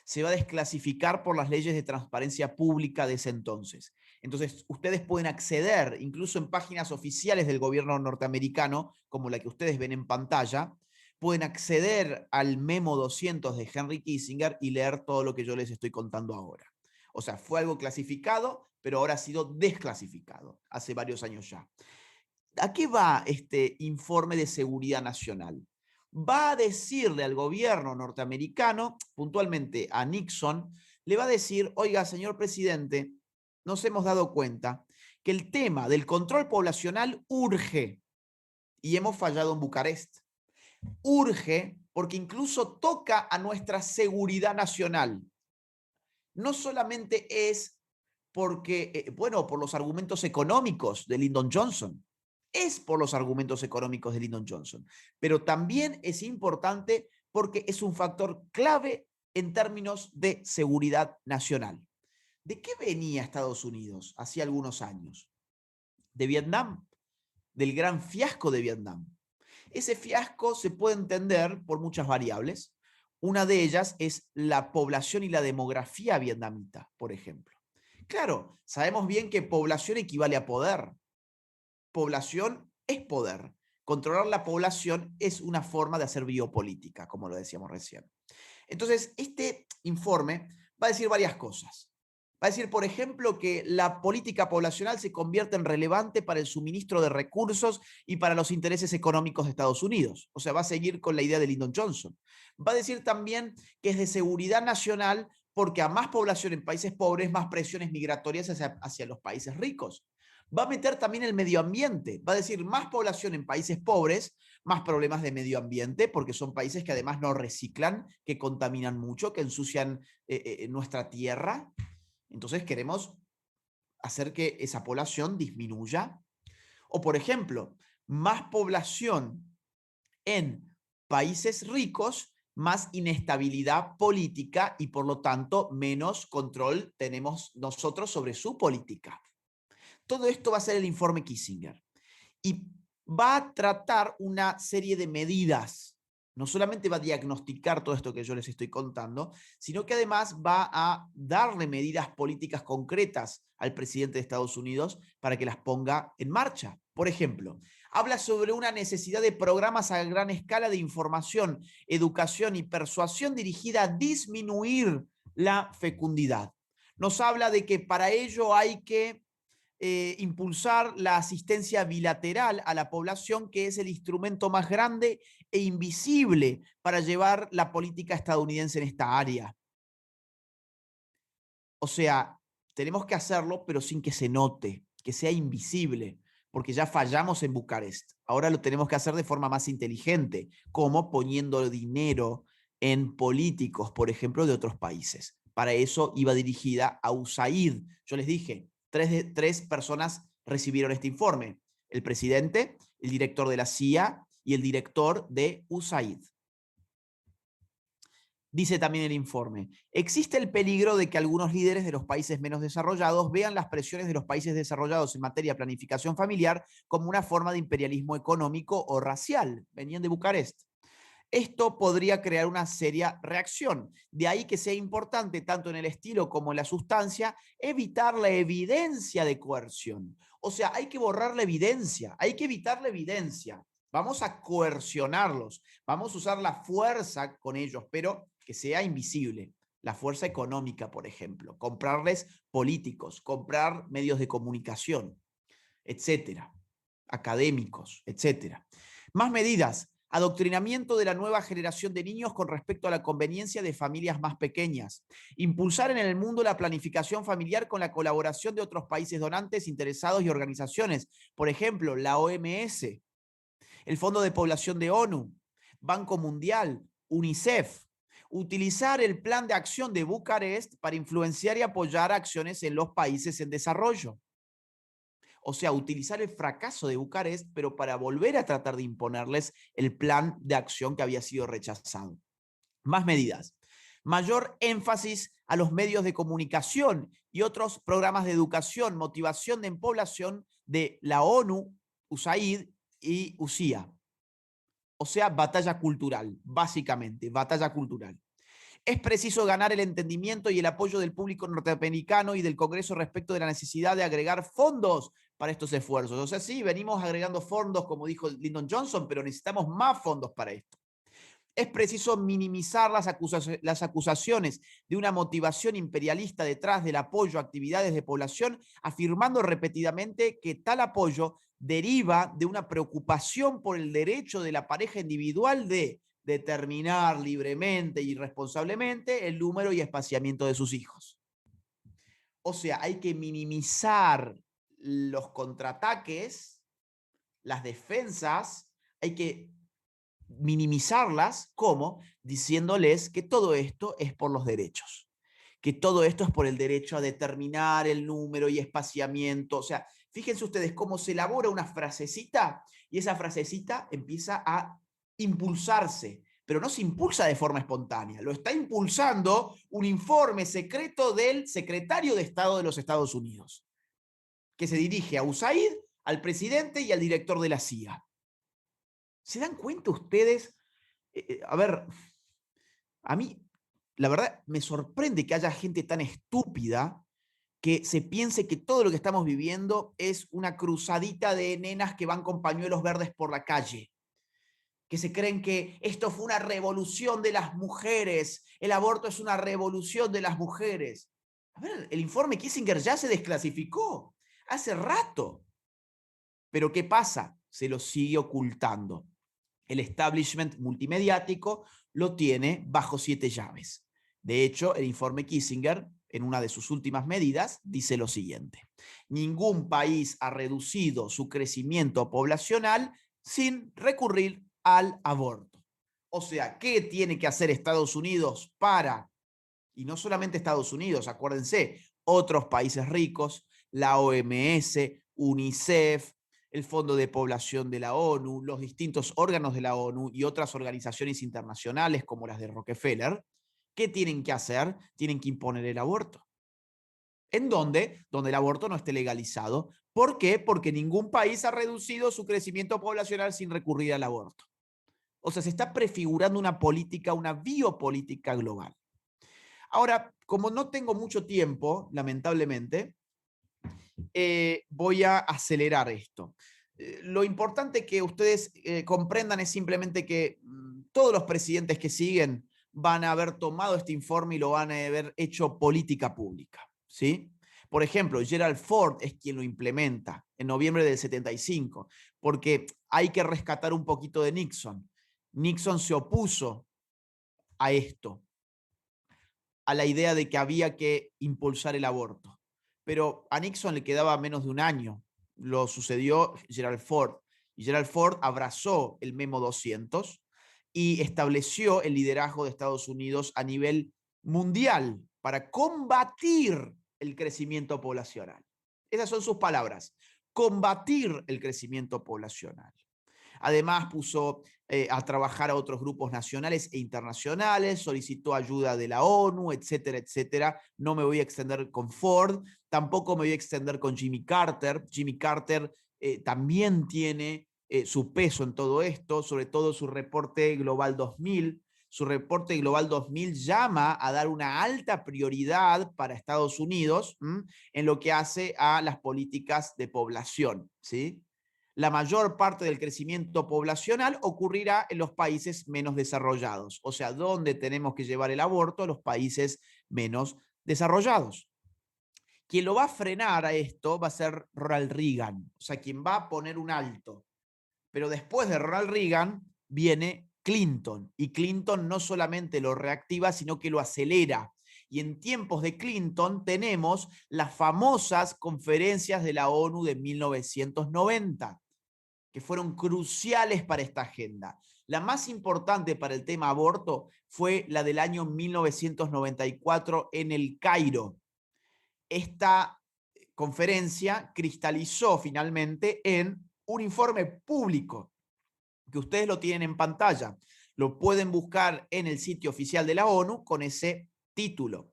se va a desclasificar por las leyes de transparencia pública de ese entonces. Entonces, ustedes pueden acceder, incluso en páginas oficiales del gobierno norteamericano, como la que ustedes ven en pantalla, pueden acceder al Memo 200 de Henry Kissinger y leer todo lo que yo les estoy contando ahora. O sea, fue algo clasificado, pero ahora ha sido desclasificado, hace varios años ya. ¿A qué va este informe de seguridad nacional? va a decirle al gobierno norteamericano, puntualmente a Nixon, le va a decir, oiga, señor presidente, nos hemos dado cuenta que el tema del control poblacional urge y hemos fallado en Bucarest. Urge porque incluso toca a nuestra seguridad nacional. No solamente es porque, bueno, por los argumentos económicos de Lyndon Johnson, es por los argumentos económicos de Lyndon Johnson, pero también es importante porque es un factor clave en términos de seguridad nacional. ¿De qué venía Estados Unidos hacía algunos años? De Vietnam, del gran fiasco de Vietnam. Ese fiasco se puede entender por muchas variables. Una de ellas es la población y la demografía vietnamita, por ejemplo. Claro, sabemos bien que población equivale a poder. Población es poder. Controlar la población es una forma de hacer biopolítica, como lo decíamos recién. Entonces, este informe va a decir varias cosas. Va a decir, por ejemplo, que la política poblacional se convierte en relevante para el suministro de recursos y para los intereses económicos de Estados Unidos. O sea, va a seguir con la idea de Lyndon Johnson. Va a decir también que es de seguridad nacional porque a más población en países pobres, más presiones migratorias hacia los países ricos. Va a meter también el medio ambiente. Va a decir más población en países pobres, más problemas de medio ambiente, porque son países que además no reciclan, que contaminan mucho, que ensucian nuestra tierra. Entonces queremos hacer que esa población disminuya. O, por ejemplo, más población en países ricos, más inestabilidad política y, por lo tanto, menos control tenemos nosotros sobre su política. Todo esto va a ser el informe Kissinger. Y va a tratar una serie de medidas. No solamente va a diagnosticar todo esto que yo les estoy contando, sino que además va a darle medidas políticas concretas al presidente de Estados Unidos para que las ponga en marcha. Por ejemplo, habla sobre una necesidad de programas a gran escala de información, educación y persuasión dirigida a disminuir la fecundidad. Nos habla de que para ello hay que impulsar la asistencia bilateral a la población, que es el instrumento más grande e invisible para llevar la política estadounidense en esta área. O sea, tenemos que hacerlo, pero sin que se note, que sea invisible, porque ya fallamos en Bucarest. Ahora lo tenemos que hacer de forma más inteligente, como poniendo dinero en políticos, por ejemplo, de otros países. Para eso iba dirigida a USAID. Yo les dije, tres personas recibieron este informe: el presidente, el director de la CIA y el director de USAID. Dice también el informe, existe el peligro de que algunos líderes de los países menos desarrollados vean las presiones de los países desarrollados en materia de planificación familiar como una forma de imperialismo económico o racial. Venían de Bucarest. Esto podría crear una seria reacción. De ahí que sea importante, tanto en el estilo como en la sustancia, evitar la evidencia de coerción. O sea, hay que borrar la evidencia, hay que evitar la evidencia. Vamos a coercionarlos, vamos a usar la fuerza con ellos, pero que sea invisible. La fuerza económica, por ejemplo, comprarles políticos, comprar medios de comunicación, etcétera, académicos, etcétera. Más medidas. Adoctrinamiento de la nueva generación de niños con respecto a la conveniencia de familias más pequeñas. Impulsar en el mundo la planificación familiar con la colaboración de otros países donantes, interesados y organizaciones. Por ejemplo, la OMS, el Fondo de Población de ONU, Banco Mundial, UNICEF. Utilizar el plan de acción de Bucarest para influenciar y apoyar acciones en los países en desarrollo. O sea, utilizar el fracaso de Bucarest, pero para volver a tratar de imponerles el plan de acción que había sido rechazado. Más medidas. Mayor énfasis a los medios de comunicación y otros programas de educación, motivación en población de la ONU, USAID y UCIA. O sea, batalla cultural, básicamente, batalla cultural. Es preciso ganar el entendimiento y el apoyo del público norteamericano y del Congreso respecto de la necesidad de agregar fondos para estos esfuerzos. O sea, sí, venimos agregando fondos, como dijo Lyndon Johnson, pero necesitamos más fondos para esto. Es preciso minimizar las acusaciones de una motivación imperialista detrás del apoyo a actividades de población, afirmando repetidamente que tal apoyo deriva de una preocupación por el derecho de la pareja individual de determinar libremente y responsablemente el número y espaciamiento de sus hijos. O sea, hay que minimizar los contraataques, las defensas, hay que minimizarlas, ¿cómo? Diciéndoles que todo esto es por los derechos, que todo esto es por el derecho a determinar el número y espaciamiento. O sea, fíjense ustedes cómo se elabora una frasecita y esa frasecita empieza a impulsarse, pero no se impulsa de forma espontánea, lo está impulsando un informe secreto del secretario de Estado de los Estados Unidos, que se dirige a USAID, al presidente y al director de la CIA. ¿Se dan cuenta ustedes? A ver, a mí, la verdad, me sorprende que haya gente tan estúpida que se piense que todo lo que estamos viviendo es una cruzadita de nenas que van con pañuelos verdes por la calle, que se creen que esto fue una revolución de las mujeres, el aborto es una revolución de las mujeres. A ver, el informe Kissinger ya se desclasificó hace rato. Pero ¿qué pasa? Se lo sigue ocultando. El establishment multimediático lo tiene bajo 7 llaves. De hecho, el informe Kissinger, en una de sus últimas medidas, dice lo siguiente: ningún país ha reducido su crecimiento poblacional sin recurrir al aborto. O sea, ¿qué tiene que hacer Estados Unidos para, y no solamente Estados Unidos, acuérdense, otros países ricos, la OMS, UNICEF, el Fondo de Población de la ONU, los distintos órganos de la ONU y otras organizaciones internacionales como las de Rockefeller? ¿Qué tienen que hacer? Tienen que imponer el aborto. ¿En dónde? Donde el aborto no esté legalizado. ¿Por qué? Porque ningún país ha reducido su crecimiento poblacional sin recurrir al aborto. O sea, se está prefigurando una política, una biopolítica global. Ahora, como no tengo mucho tiempo, lamentablemente, voy a acelerar esto. Lo importante que ustedes comprendan es simplemente que todos los presidentes que siguen van a haber tomado este informe y lo van a haber hecho política pública, ¿sí? Por ejemplo, Gerald Ford es quien lo implementa en noviembre del 75, porque hay que rescatar un poquito de Nixon. Nixon se opuso a esto, a la idea de que había que impulsar el aborto. Pero a Nixon le quedaba menos de un año. Lo sucedió Gerald Ford. Y Gerald Ford abrazó el Memo 200 y estableció el liderazgo de Estados Unidos a nivel mundial para combatir el crecimiento poblacional. Esas son sus palabras: combatir el crecimiento poblacional. Además, puso a trabajar a otros grupos nacionales e internacionales, solicitó ayuda de la ONU, etcétera, etcétera. No me voy a extender con Ford, tampoco me voy a extender con Jimmy Carter. Jimmy Carter también tiene su peso en todo esto, sobre todo su reporte Global 2000. Su reporte Global 2000 llama a dar una alta prioridad para Estados Unidos en lo que hace a las políticas de población, ¿sí? La mayor parte del crecimiento poblacional ocurrirá en los países menos desarrollados, o sea, donde tenemos que llevar el aborto a los países menos desarrollados. Quien lo va a frenar a esto va a ser Ronald Reagan, o sea, quien va a poner un alto. Pero después de Ronald Reagan viene Clinton, y Clinton no solamente lo reactiva, sino que lo acelera. Y en tiempos de Clinton tenemos las famosas conferencias de la ONU de 1990, que fueron cruciales para esta agenda. La más importante para el tema aborto fue la del año 1994 en el Cairo. Esta conferencia cristalizó finalmente en un informe público que ustedes lo tienen en pantalla. Lo pueden buscar en el sitio oficial de la ONU con ese título.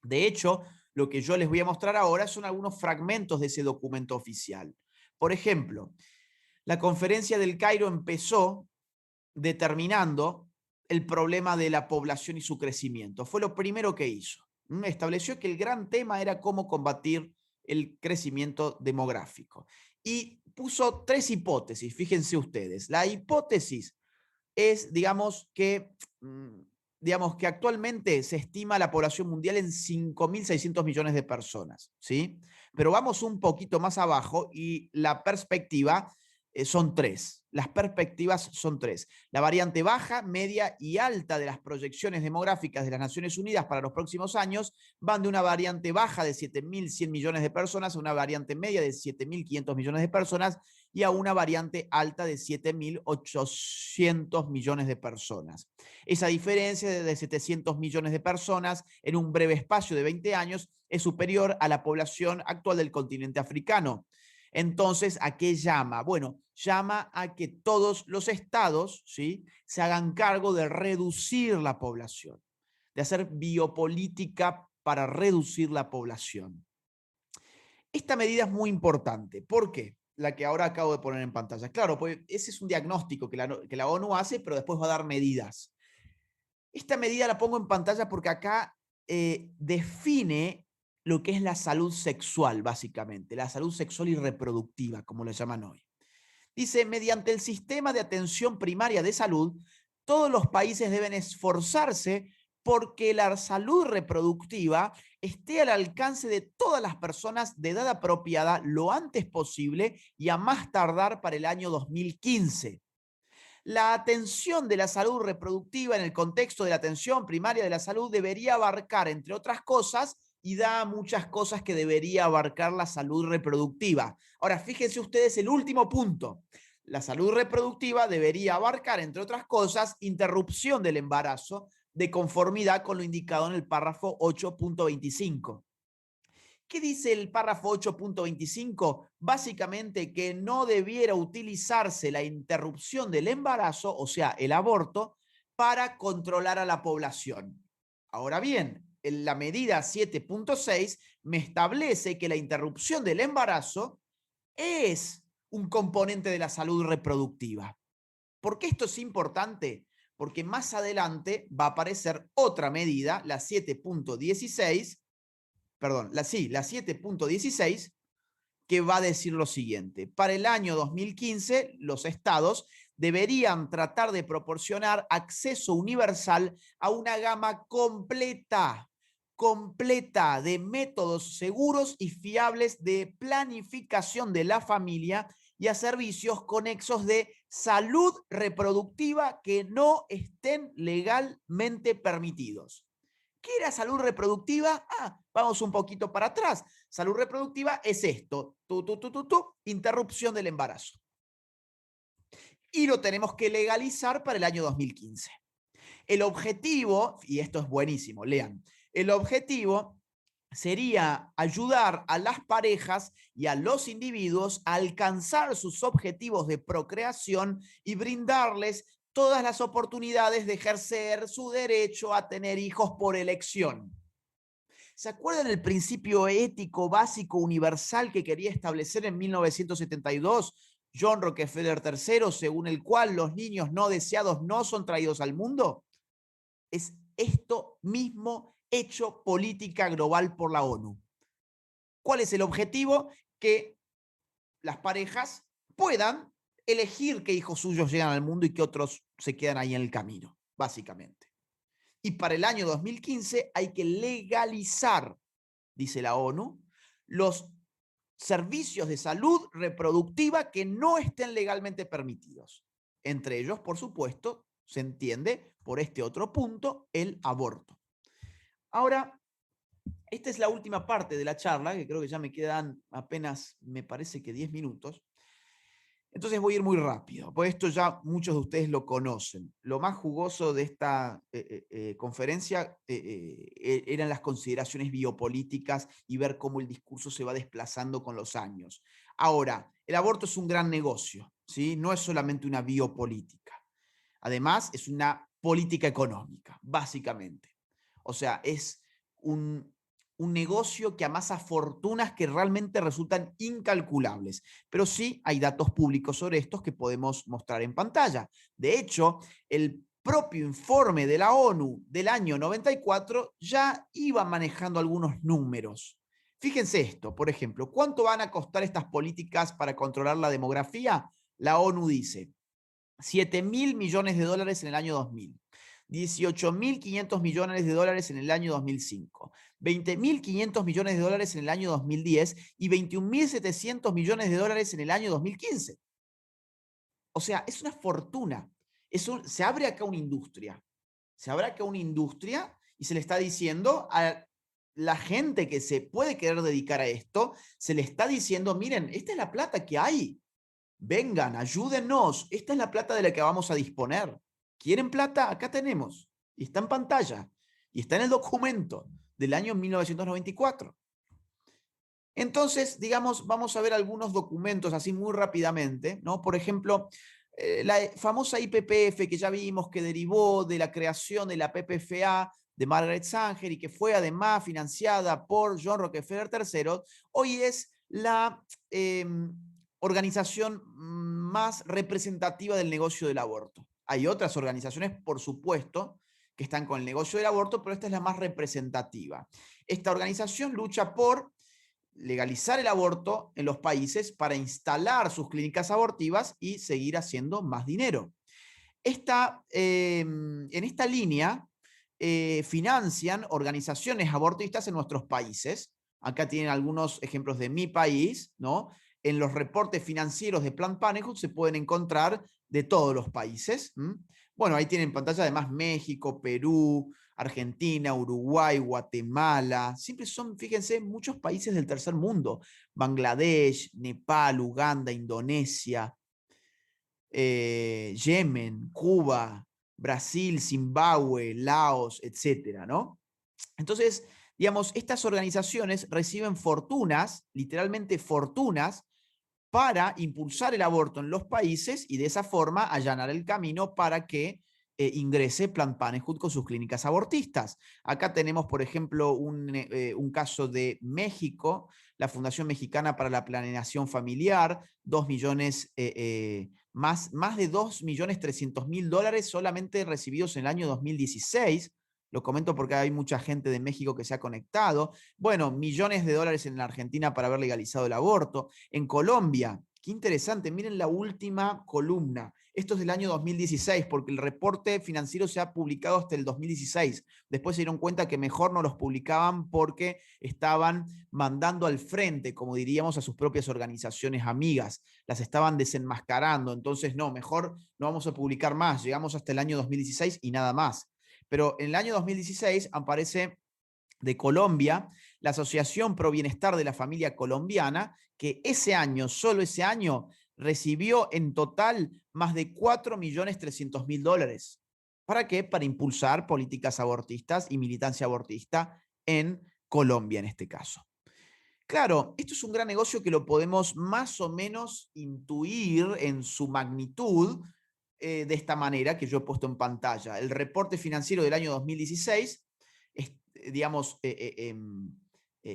De hecho, lo que yo les voy a mostrar ahora son algunos fragmentos de ese documento oficial. Por ejemplo, la conferencia del Cairo empezó determinando el problema de la población y su crecimiento. Fue lo primero que hizo. Estableció que el gran tema era cómo combatir el crecimiento demográfico. Y puso 3 hipótesis, fíjense ustedes. La hipótesis es, digamos, que digamos que actualmente se estima la población mundial en 5.600 millones de personas, ¿sí? Pero vamos un poquito más abajo y la perspectiva son tres. Las perspectivas son tres. La variante baja, media y alta de las proyecciones demográficas de las Naciones Unidas para los próximos años van de una variante baja de 7.100 millones de personas a una variante media de 7.500 millones de personas y a una variante alta de 7.800 millones de personas. Esa diferencia de 700 millones de personas en un breve espacio de 20 años es superior a la población actual del continente africano. Entonces, ¿a qué llama? Bueno, llama a que todos los estados, ¿sí?, se hagan cargo de reducir la población, de hacer biopolítica para reducir la población. Esta medida es muy importante. ¿Por qué? La que ahora acabo de poner en pantalla. Claro, pues ese es un diagnóstico que la ONU hace, pero después va a dar medidas. Esta medida la pongo en pantalla porque acá define lo que es la salud sexual, básicamente, la salud sexual y reproductiva, como le llaman hoy. Dice, mediante el sistema de atención primaria de salud, todos los países deben esforzarse porque la salud reproductiva esté al alcance de todas las personas de edad apropiada lo antes posible y a más tardar para el año 2015. La atención de la salud reproductiva en el contexto de la atención primaria de la salud debería abarcar, entre otras cosas, y da muchas cosas que debería abarcar la salud reproductiva. Ahora, fíjense ustedes el último punto. La salud reproductiva debería abarcar, entre otras cosas, interrupción del embarazo de conformidad con lo indicado en el párrafo 8.25. ¿Qué dice el párrafo 8.25? Básicamente que no debiera utilizarse la interrupción del embarazo, o sea, el aborto, para controlar a la población. Ahora bien, en la medida 7.6 me establece que la interrupción del embarazo es un componente de la salud reproductiva. ¿Por qué esto es importante? Porque más adelante va a aparecer otra medida, la 7.16, perdón, la 7.16, que va a decir lo siguiente. Para el año 2015, los estados deberían tratar de proporcionar acceso universal a una gama completa de métodos seguros y fiables de planificación de la familia y a servicios conexos de salud reproductiva que no estén legalmente permitidos. ¿Qué era salud reproductiva? Vamos un poquito para atrás. Salud reproductiva es esto, interrupción del embarazo. Y lo tenemos que legalizar para el año 2015. El objetivo, y esto es buenísimo, lean, el objetivo sería ayudar a las parejas y a los individuos a alcanzar sus objetivos de procreación y brindarles todas las oportunidades de ejercer su derecho a tener hijos por elección. ¿Se acuerdan el principio ético básico universal que quería establecer en 1972 John Rockefeller III, según el cual los niños no deseados no son traídos al mundo? Es esto mismo hecho política global por la ONU. ¿Cuál es el objetivo? Que las parejas puedan elegir qué hijos suyos llegan al mundo y qué otros se quedan ahí en el camino, básicamente. Y para el año 2015 hay que legalizar, dice la ONU, los servicios de salud reproductiva que no estén legalmente permitidos. Entre ellos, por supuesto, se entiende por este otro punto, el aborto. Ahora, esta es la última parte de la charla, que creo que ya me quedan apenas, me parece que 10 minutos. Entonces voy a ir muy rápido, porque esto ya muchos de ustedes lo conocen. Lo más jugoso de esta conferencia eran las consideraciones biopolíticas y ver cómo el discurso se va desplazando con los años. Ahora, el aborto es un gran negocio, ¿sí? No es solamente una biopolítica. Además, es una política económica, básicamente. O sea, es un negocio que amasa fortunas que realmente resultan incalculables. Pero sí hay datos públicos sobre estos que podemos mostrar en pantalla. De hecho, el propio informe de la ONU del año 94 ya iba manejando algunos números. Fíjense esto, por ejemplo, ¿cuánto van a costar estas políticas para controlar la demografía? La ONU dice 7.000 millones de dólares en el año 2000. 18.500 millones de dólares en el año 2005, 20.500 millones de dólares en el año 2010 y 21.700 millones de dólares en el año 2015. O sea, es una fortuna. Se abre acá una industria. Se abre acá una industria y se le está diciendo a la gente que se puede querer dedicar a esto, se le está diciendo, miren, esta es la plata que hay. Vengan, ayúdennos. Esta es la plata de la que vamos a disponer. ¿Quieren plata? Acá tenemos. Y está en pantalla. Y está en el documento del año 1994. Entonces, digamos, vamos a ver algunos documentos así muy rápidamente, ¿no? Por ejemplo, la famosa IPPF que ya vimos que derivó de la creación de la PPFA de Margaret Sanger y que fue además financiada por John Rockefeller III, hoy es la organización más representativa del negocio del aborto. Hay otras organizaciones, por supuesto, que están con el negocio del aborto, pero esta es la más representativa. Esta organización lucha por legalizar el aborto en los países para instalar sus clínicas abortivas y seguir haciendo más dinero. En esta línea financian organizaciones abortistas en nuestros países. Acá tienen algunos ejemplos de mi país, ¿no? En los reportes financieros de Planned Parenthood se pueden encontrar de todos los países. Bueno, ahí tienen en pantalla además México, Perú, Argentina, Uruguay, Guatemala. Siempre son, fíjense, muchos países del tercer mundo. Bangladesh, Nepal, Uganda, Indonesia, Yemen, Cuba, Brasil, Zimbabue, Laos, etcétera, ¿no? Entonces, digamos, estas organizaciones reciben fortunas, literalmente fortunas, para impulsar el aborto en los países y de esa forma allanar el camino para que ingrese Planned Parenthood con sus clínicas abortistas. Acá tenemos, por ejemplo, un caso de México, la Fundación Mexicana para la Planeación Familiar, 2 millones, más de 2.300.000 dólares solamente recibidos en el año 2016. Lo comento porque hay mucha gente de México que se ha conectado. Bueno, millones de dólares en la Argentina para haber legalizado el aborto. En Colombia, qué interesante, miren la última columna. Esto es del año 2016, porque el reporte financiero se ha publicado hasta el 2016. Después se dieron cuenta que mejor no los publicaban porque estaban mandando al frente, como diríamos, a sus propias organizaciones amigas. Las estaban desenmascarando. Entonces, no, mejor no vamos a publicar más. Llegamos hasta el año 2016 y nada más. Pero en el año 2016 aparece de Colombia la Asociación Pro Bienestar de la Familia Colombiana, que ese año, solo ese año, recibió en total más de 4.300.000 dólares. ¿Para qué? Para impulsar políticas abortistas y militancia abortista en Colombia en este caso. Claro, esto es un gran negocio que lo podemos más o menos intuir en su magnitud de esta manera que yo he puesto en pantalla. El reporte financiero del año 2016, digamos,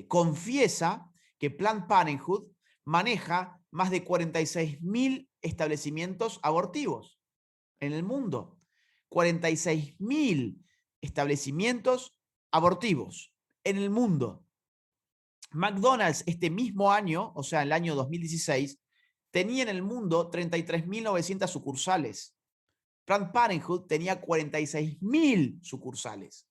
confiesa que Planned Parenthood maneja más de 46.000 establecimientos abortivos en el mundo. 46.000 establecimientos abortivos en el mundo. McDonald's este mismo año, o sea, el año 2016, tenía en el mundo 33.900 sucursales. Planned Parenthood tenía 46.000 sucursales.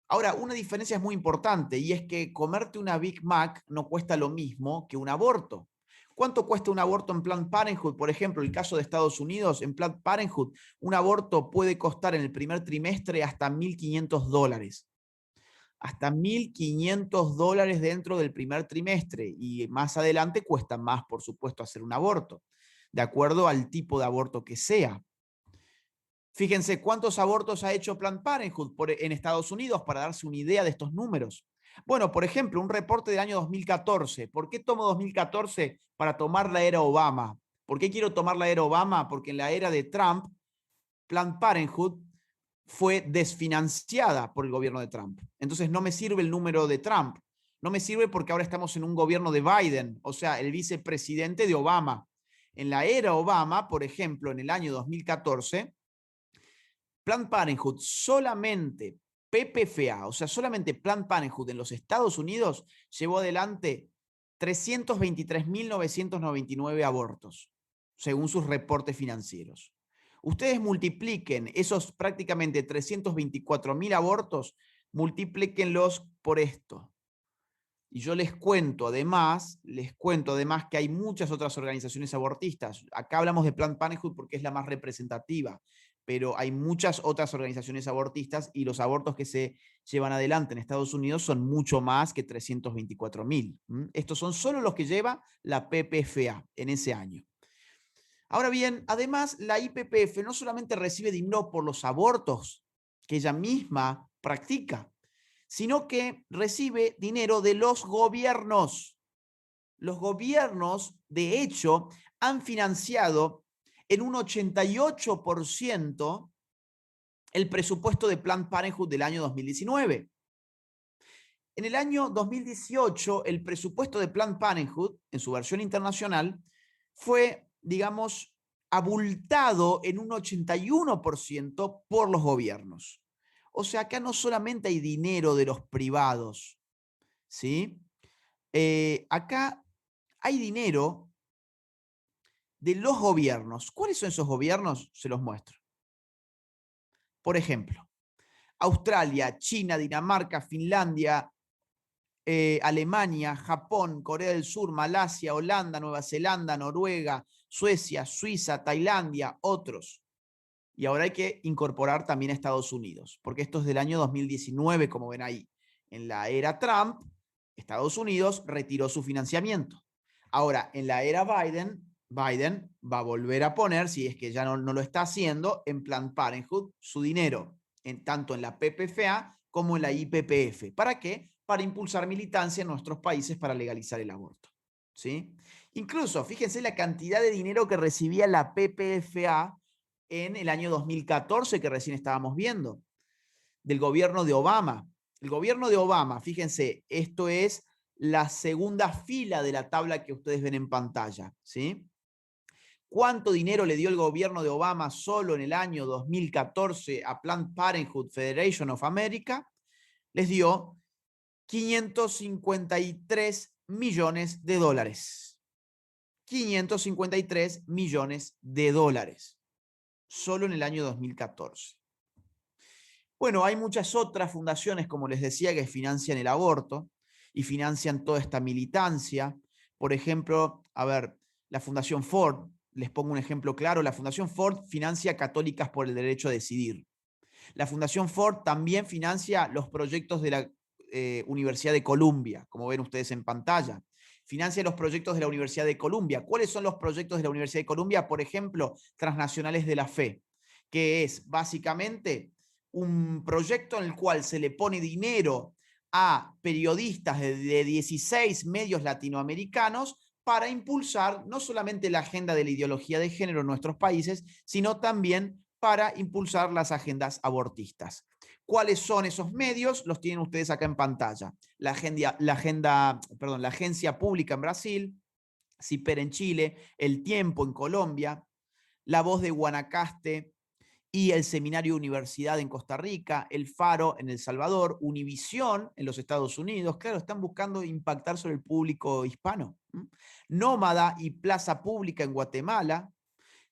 Ahora, una diferencia es muy importante y es que comerte una Big Mac no cuesta lo mismo que un aborto. ¿Cuánto cuesta un aborto en Planned Parenthood? Por ejemplo, el caso de Estados Unidos, en Planned Parenthood, un aborto puede costar en el primer trimestre hasta $1.500. Hasta $1.500 dentro del primer trimestre y más adelante cuesta más, por supuesto, hacer un aborto, de acuerdo al tipo de aborto que sea. Fíjense cuántos abortos ha hecho Planned Parenthood en Estados Unidos para darse una idea de estos números. Bueno, por ejemplo, un reporte del año 2014. ¿Por qué tomo 2014 para tomar la era Obama? ¿Por qué quiero tomar la era Obama? Porque en la era de Trump, Planned Parenthood fue desfinanciada por el gobierno de Trump. Entonces no me sirve el número de Trump. No me sirve porque ahora estamos en un gobierno de Biden, o sea, el vicepresidente de Obama. En la era Obama, por ejemplo, en el año 2014, Planned Parenthood solamente PPFA, o sea, solamente Planned Parenthood en los Estados Unidos llevó adelante 323.999 abortos, según sus reportes financieros. Ustedes multipliquen esos prácticamente 324.000 abortos, multiplíquenlos por esto. Y yo les cuento además que hay muchas otras organizaciones abortistas. Acá hablamos de Planned Parenthood porque es la más representativa, pero hay muchas otras organizaciones abortistas y los abortos que se llevan adelante en Estados Unidos son mucho más que 324.000. Estos son solo los que lleva la PPFA en ese año. Ahora bien, además, la IPPF no solamente recibe dinero por los abortos que ella misma practica, sino que recibe dinero de los gobiernos. Los gobiernos, de hecho, han financiado en un 88% el presupuesto de Planned Parenthood del año 2019. En el año 2018, el presupuesto de Planned Parenthood, en su versión internacional, fue, digamos, abultado en un 81% por los gobiernos. O sea, acá no solamente hay dinero de los privados, ¿sí? Acá hay dinero de los gobiernos. ¿Cuáles son esos gobiernos? Se los muestro. Por ejemplo, Australia, China, Dinamarca, Finlandia, Alemania, Japón, Corea del Sur, Malasia, Holanda, Nueva Zelanda, Noruega, Suecia, Suiza, Tailandia, otros. Y ahora hay que incorporar también a Estados Unidos, porque esto es del año 2019, como ven ahí. En la era Trump, Estados Unidos retiró su financiamiento. Ahora, en la era Biden va a volver a poner, si es que ya no lo está haciendo, en Planned Parenthood su dinero, tanto en la PPFA como en la IPPF. ¿Para qué? Para impulsar militancia en nuestros países para legalizar el aborto. ¿Sí? Incluso, fíjense la cantidad de dinero que recibía la PPFA en el año 2014, que recién estábamos viendo, del gobierno de Obama. El gobierno de Obama, fíjense, esto es la segunda fila de la tabla que ustedes ven en pantalla, ¿sí? ¿Cuánto dinero le dio el gobierno de Obama solo en el año 2014 a Planned Parenthood Federation of America? Les dio 553 millones de dólares. 553 millones de dólares, solo en el año 2014. Bueno, hay muchas otras fundaciones, como les decía, que financian el aborto y financian toda esta militancia. Por ejemplo, a ver, la Fundación Ford, les pongo un ejemplo claro, la Fundación Ford financia Católicas por el Derecho a Decidir. La Fundación Ford también financia los proyectos de la Universidad de Columbia, como ven ustedes en pantalla. Financia los proyectos de la Universidad de Columbia. ¿Cuáles son los proyectos de la Universidad de Columbia? Por ejemplo, Transnacionales de la Fe, que es básicamente un proyecto en el cual se le pone dinero a periodistas de 16 medios latinoamericanos para impulsar no solamente la agenda de la ideología de género en nuestros países, sino también para impulsar las agendas abortistas. ¿Cuáles son esos medios? Los tienen ustedes acá en pantalla. La Agencia Pública en Brasil, CIPER en Chile, El Tiempo en Colombia, La Voz de Guanacaste y el Seminario Universidad en Costa Rica, El Faro en El Salvador, Univisión en los Estados Unidos. Claro, están buscando impactar sobre el público hispano. Nómada y Plaza Pública en Guatemala,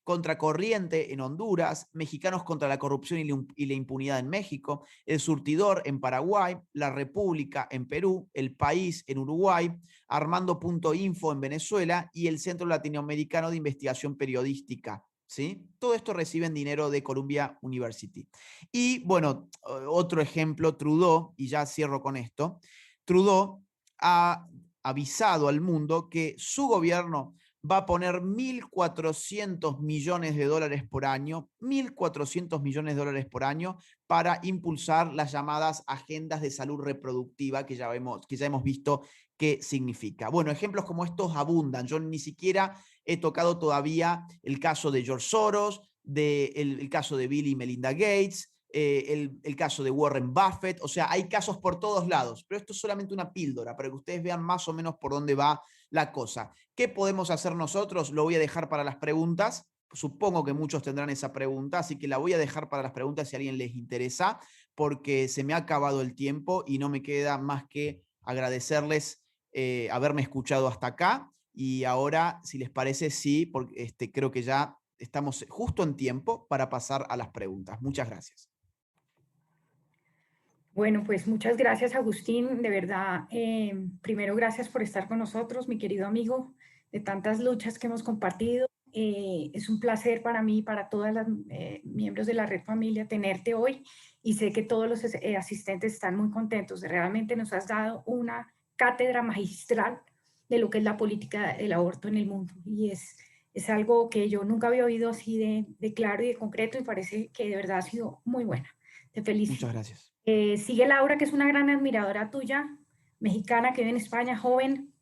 Contracorriente en Honduras, Mexicanos contra la Corrupción y la Impunidad en México, El Surtidor en Paraguay, La República en Perú, El País en Uruguay, Armando.info en Venezuela y el Centro Latinoamericano de Investigación Periodística. ¿Sí? Todo esto reciben dinero de Columbia University. Y bueno, otro ejemplo, Trudeau, y ya cierro con esto, Trudeau ha avisado al mundo que su gobierno va a poner 1.400 millones de dólares por año, 1.400 millones de dólares por año para impulsar las llamadas agendas de salud reproductiva que ya hemos visto qué significa. Bueno, ejemplos como estos abundan. Yo ni siquiera he tocado todavía el caso de George Soros, el caso de Bill y Melinda Gates, el caso de Warren Buffett. O sea, hay casos por todos lados, pero esto es solamente una píldora para que ustedes vean más o menos por dónde va la cosa. ¿Qué podemos hacer nosotros? Lo voy a dejar para las preguntas. Supongo que muchos tendrán esa pregunta, así que la voy a dejar para las preguntas si a alguien les interesa, porque se me ha acabado el tiempo y no me queda más que agradecerles haberme escuchado hasta acá. Y ahora, si les parece, sí, porque creo que ya estamos justo en tiempo para pasar a las preguntas. Muchas gracias. Bueno, pues muchas gracias, Agustín. De verdad, primero gracias por estar con nosotros, mi querido amigo, de tantas luchas que hemos compartido. Es un placer para mí y para todos los miembros de la Red Familia tenerte hoy, y sé que todos los asistentes están muy contentos. Realmente nos has dado una cátedra magistral de lo que es la política del aborto en el mundo, y es algo que yo nunca había oído así de claro y de concreto, y parece que de verdad ha sido muy buena. Te felicito. Muchas gracias. Sigue Laura, que es una gran admiradora tuya, mexicana, que vive en España, joven,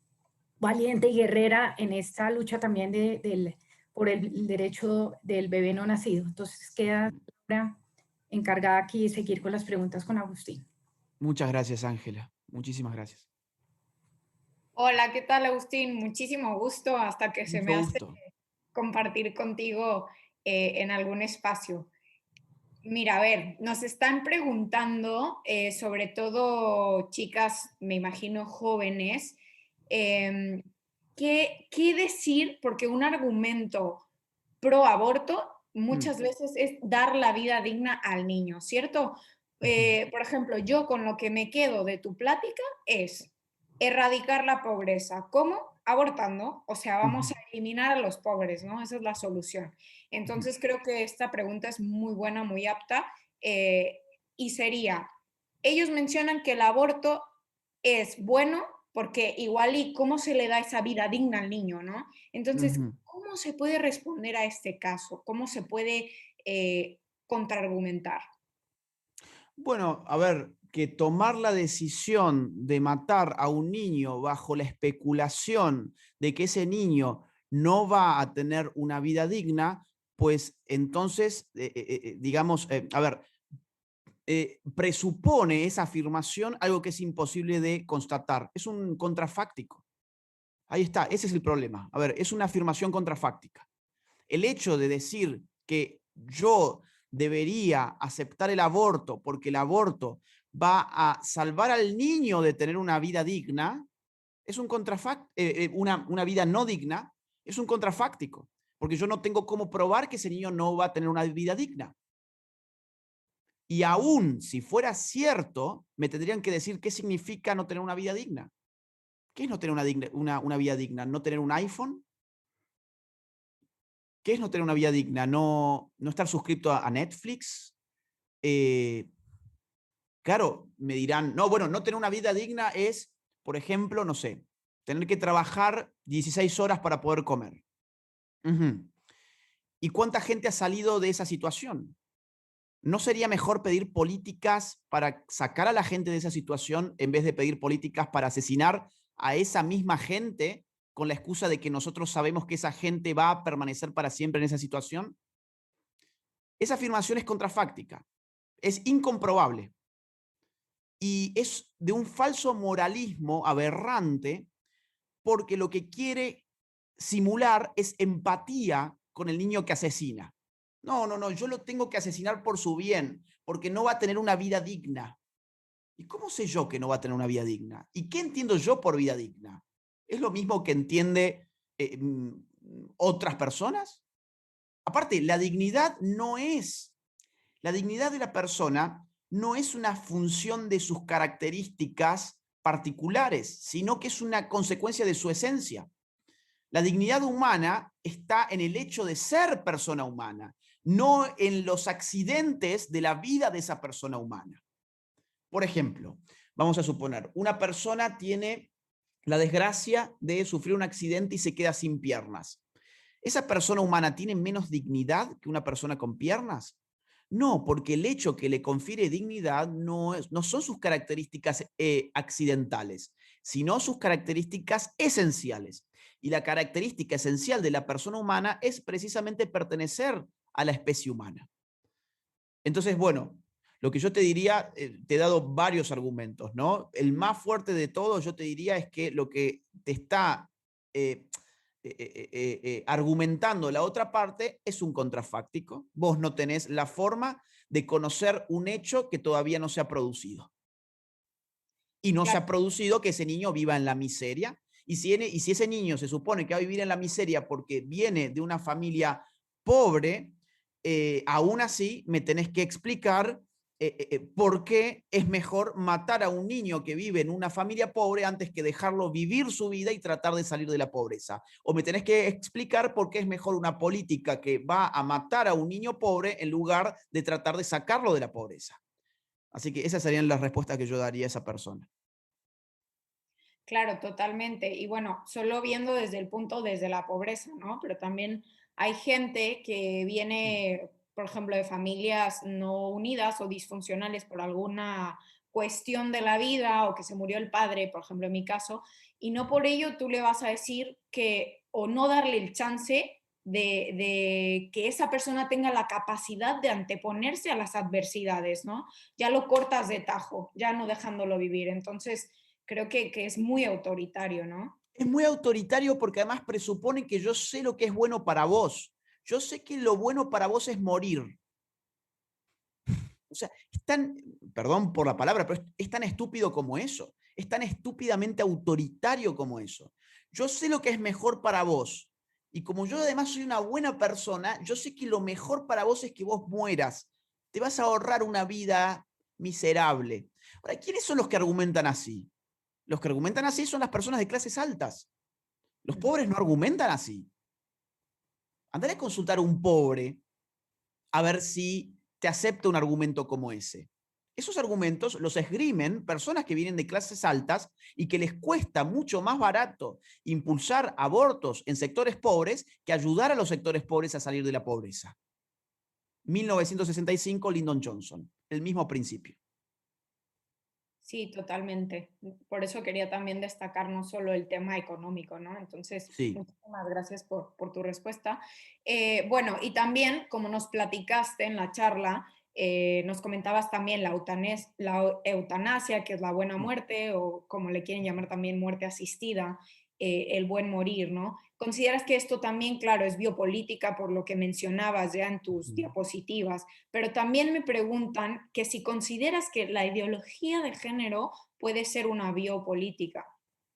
valiente y guerrera en esta lucha también por el derecho del bebé no nacido. Entonces queda Laura encargada aquí de seguir con las preguntas con Agustín. Muchas gracias, Ángela. Muchísimas gracias. Hola, ¿qué tal, Agustín? Muchísimo gusto, hasta que se me Mucho hace gusto. compartir contigo en algún espacio. Mira, a ver, nos están preguntando, sobre todo chicas, me imagino jóvenes, em, ¿qué decir? Porque un argumento pro aborto muchas veces es dar la vida digna al niño, ¿cierto? Por ejemplo, yo con lo que me quedo de tu plática es erradicar la pobreza. ¿Cómo? Abortando. O sea, vamos a eliminar a los pobres, ¿no? Esa es la solución. Entonces creo que esta pregunta es muy buena, muy apta, y sería, ellos mencionan que el aborto es bueno porque igual y cómo se le da esa vida digna al niño, ¿no? Entonces, ¿cómo se puede responder a este caso? ¿Cómo se puede contraargumentar? Bueno, a ver, que tomar la decisión de matar a un niño bajo la especulación de que ese niño no va a tener una vida digna, pues entonces, digamos, a ver, presupone esa afirmación algo que es imposible de constatar. Es un contrafáctico. Ahí está, ese es el problema. A ver, es una afirmación contrafáctica. El hecho de decir que yo debería aceptar el aborto porque el aborto va a salvar al niño de tener una vida digna, es un una vida no digna, es un contrafáctico, porque yo no tengo cómo probar que ese niño no va a tener una vida digna. Y aún si fuera cierto, me tendrían que decir qué significa no tener una vida digna. ¿Qué es no tener una vida digna? ¿No tener un iPhone? ¿Qué es no tener una vida digna? ¿No estar suscrito a Netflix? Claro, me dirán, no, bueno, no tener una vida digna es, por ejemplo, no sé, tener que trabajar 16 horas para poder comer. ¿Y cuánta gente ha salido de esa situación? ¿No sería mejor pedir políticas para sacar a la gente de esa situación en vez de pedir políticas para asesinar a esa misma gente con la excusa de que nosotros sabemos que esa gente va a permanecer para siempre en esa situación? Esa afirmación es contrafáctica, es incomprobable y es de un falso moralismo aberrante porque lo que quiere simular es empatía con el niño que asesina. No, no, no, yo lo tengo que asesinar por su bien, porque no va a tener una vida digna. ¿Y cómo sé yo que no va a tener una vida digna? ¿Y qué entiendo yo por vida digna? ¿Es lo mismo que entiende otras personas? Aparte, la dignidad de la persona no es una función de sus características particulares, sino que es una consecuencia de su esencia. La dignidad humana está en el hecho de ser persona humana, no en los accidentes de la vida de esa persona humana. Por ejemplo, vamos a suponer, una persona tiene la desgracia de sufrir un accidente y se queda sin piernas. ¿Esa persona humana tiene menos dignidad que una persona con piernas? No, porque el hecho que le confiere dignidad no son sus características accidentales, sino sus características esenciales. Y la característica esencial de la persona humana es precisamente pertenecer a la especie humana. Entonces, bueno, lo que yo te diría, te he dado varios argumentos, ¿no? El más fuerte de todos, yo te diría, es que lo que te está argumentando la otra parte es un contrafáctico. Vos no tenés la forma de conocer un hecho que todavía no se ha producido. Y no se Claro. ha producido que ese niño viva en la miseria. Y si ese niño se supone que va a vivir en la miseria porque viene de una familia pobre, aún así me tenés que explicar por qué es mejor matar a un niño que vive en una familia pobre antes que dejarlo vivir su vida y tratar de salir de la pobreza. O me tenés que explicar por qué es mejor una política que va a matar a un niño pobre en lugar de tratar de sacarlo de la pobreza. Así que esas serían las respuestas que yo daría a esa persona. Claro, totalmente. Y bueno, solo viendo desde la pobreza, ¿no? Pero también hay gente que viene, por ejemplo, de familias no unidas o disfuncionales por alguna cuestión de la vida o que se murió el padre, por ejemplo, en mi caso, y no por ello tú le vas a decir que o no darle el chance de que esa persona tenga la capacidad de anteponerse a las adversidades, ¿no? Ya lo cortas de tajo, ya no dejándolo vivir. Entonces, creo que es muy autoritario, ¿no? Es muy autoritario porque además presupone que yo sé lo que es bueno para vos. Yo sé que lo bueno para vos es morir. O sea, es tan, perdón por la palabra, pero es tan estúpido como eso. Es tan estúpidamente autoritario como eso. Yo sé lo que es mejor para vos. Y como yo además soy una buena persona, yo sé que lo mejor para vos es que vos mueras. Te vas a ahorrar una vida miserable. Ahora, ¿quiénes son los que argumentan así? Los que argumentan así son las personas de clases altas. Los pobres no argumentan así. Andale a consultar a un pobre a ver si te acepta un argumento como ese. Esos argumentos los esgrimen personas que vienen de clases altas y que les cuesta mucho más barato impulsar abortos en sectores pobres que ayudar a los sectores pobres a salir de la pobreza. 1965, Lyndon Johnson, el mismo principio. Sí, totalmente. Por eso quería también destacar no solo el tema económico, ¿no? Entonces, Sí. muchísimas gracias por tu respuesta. Bueno, y también, como nos platicaste en la charla, nos comentabas también la eutanasia, que es la buena muerte, o como le quieren llamar también muerte asistida, el buen morir, ¿no? ¿Consideras que esto también, claro, es biopolítica por lo que mencionabas ya en tus diapositivas? Pero también me preguntan que si consideras que la ideología de género puede ser una biopolítica.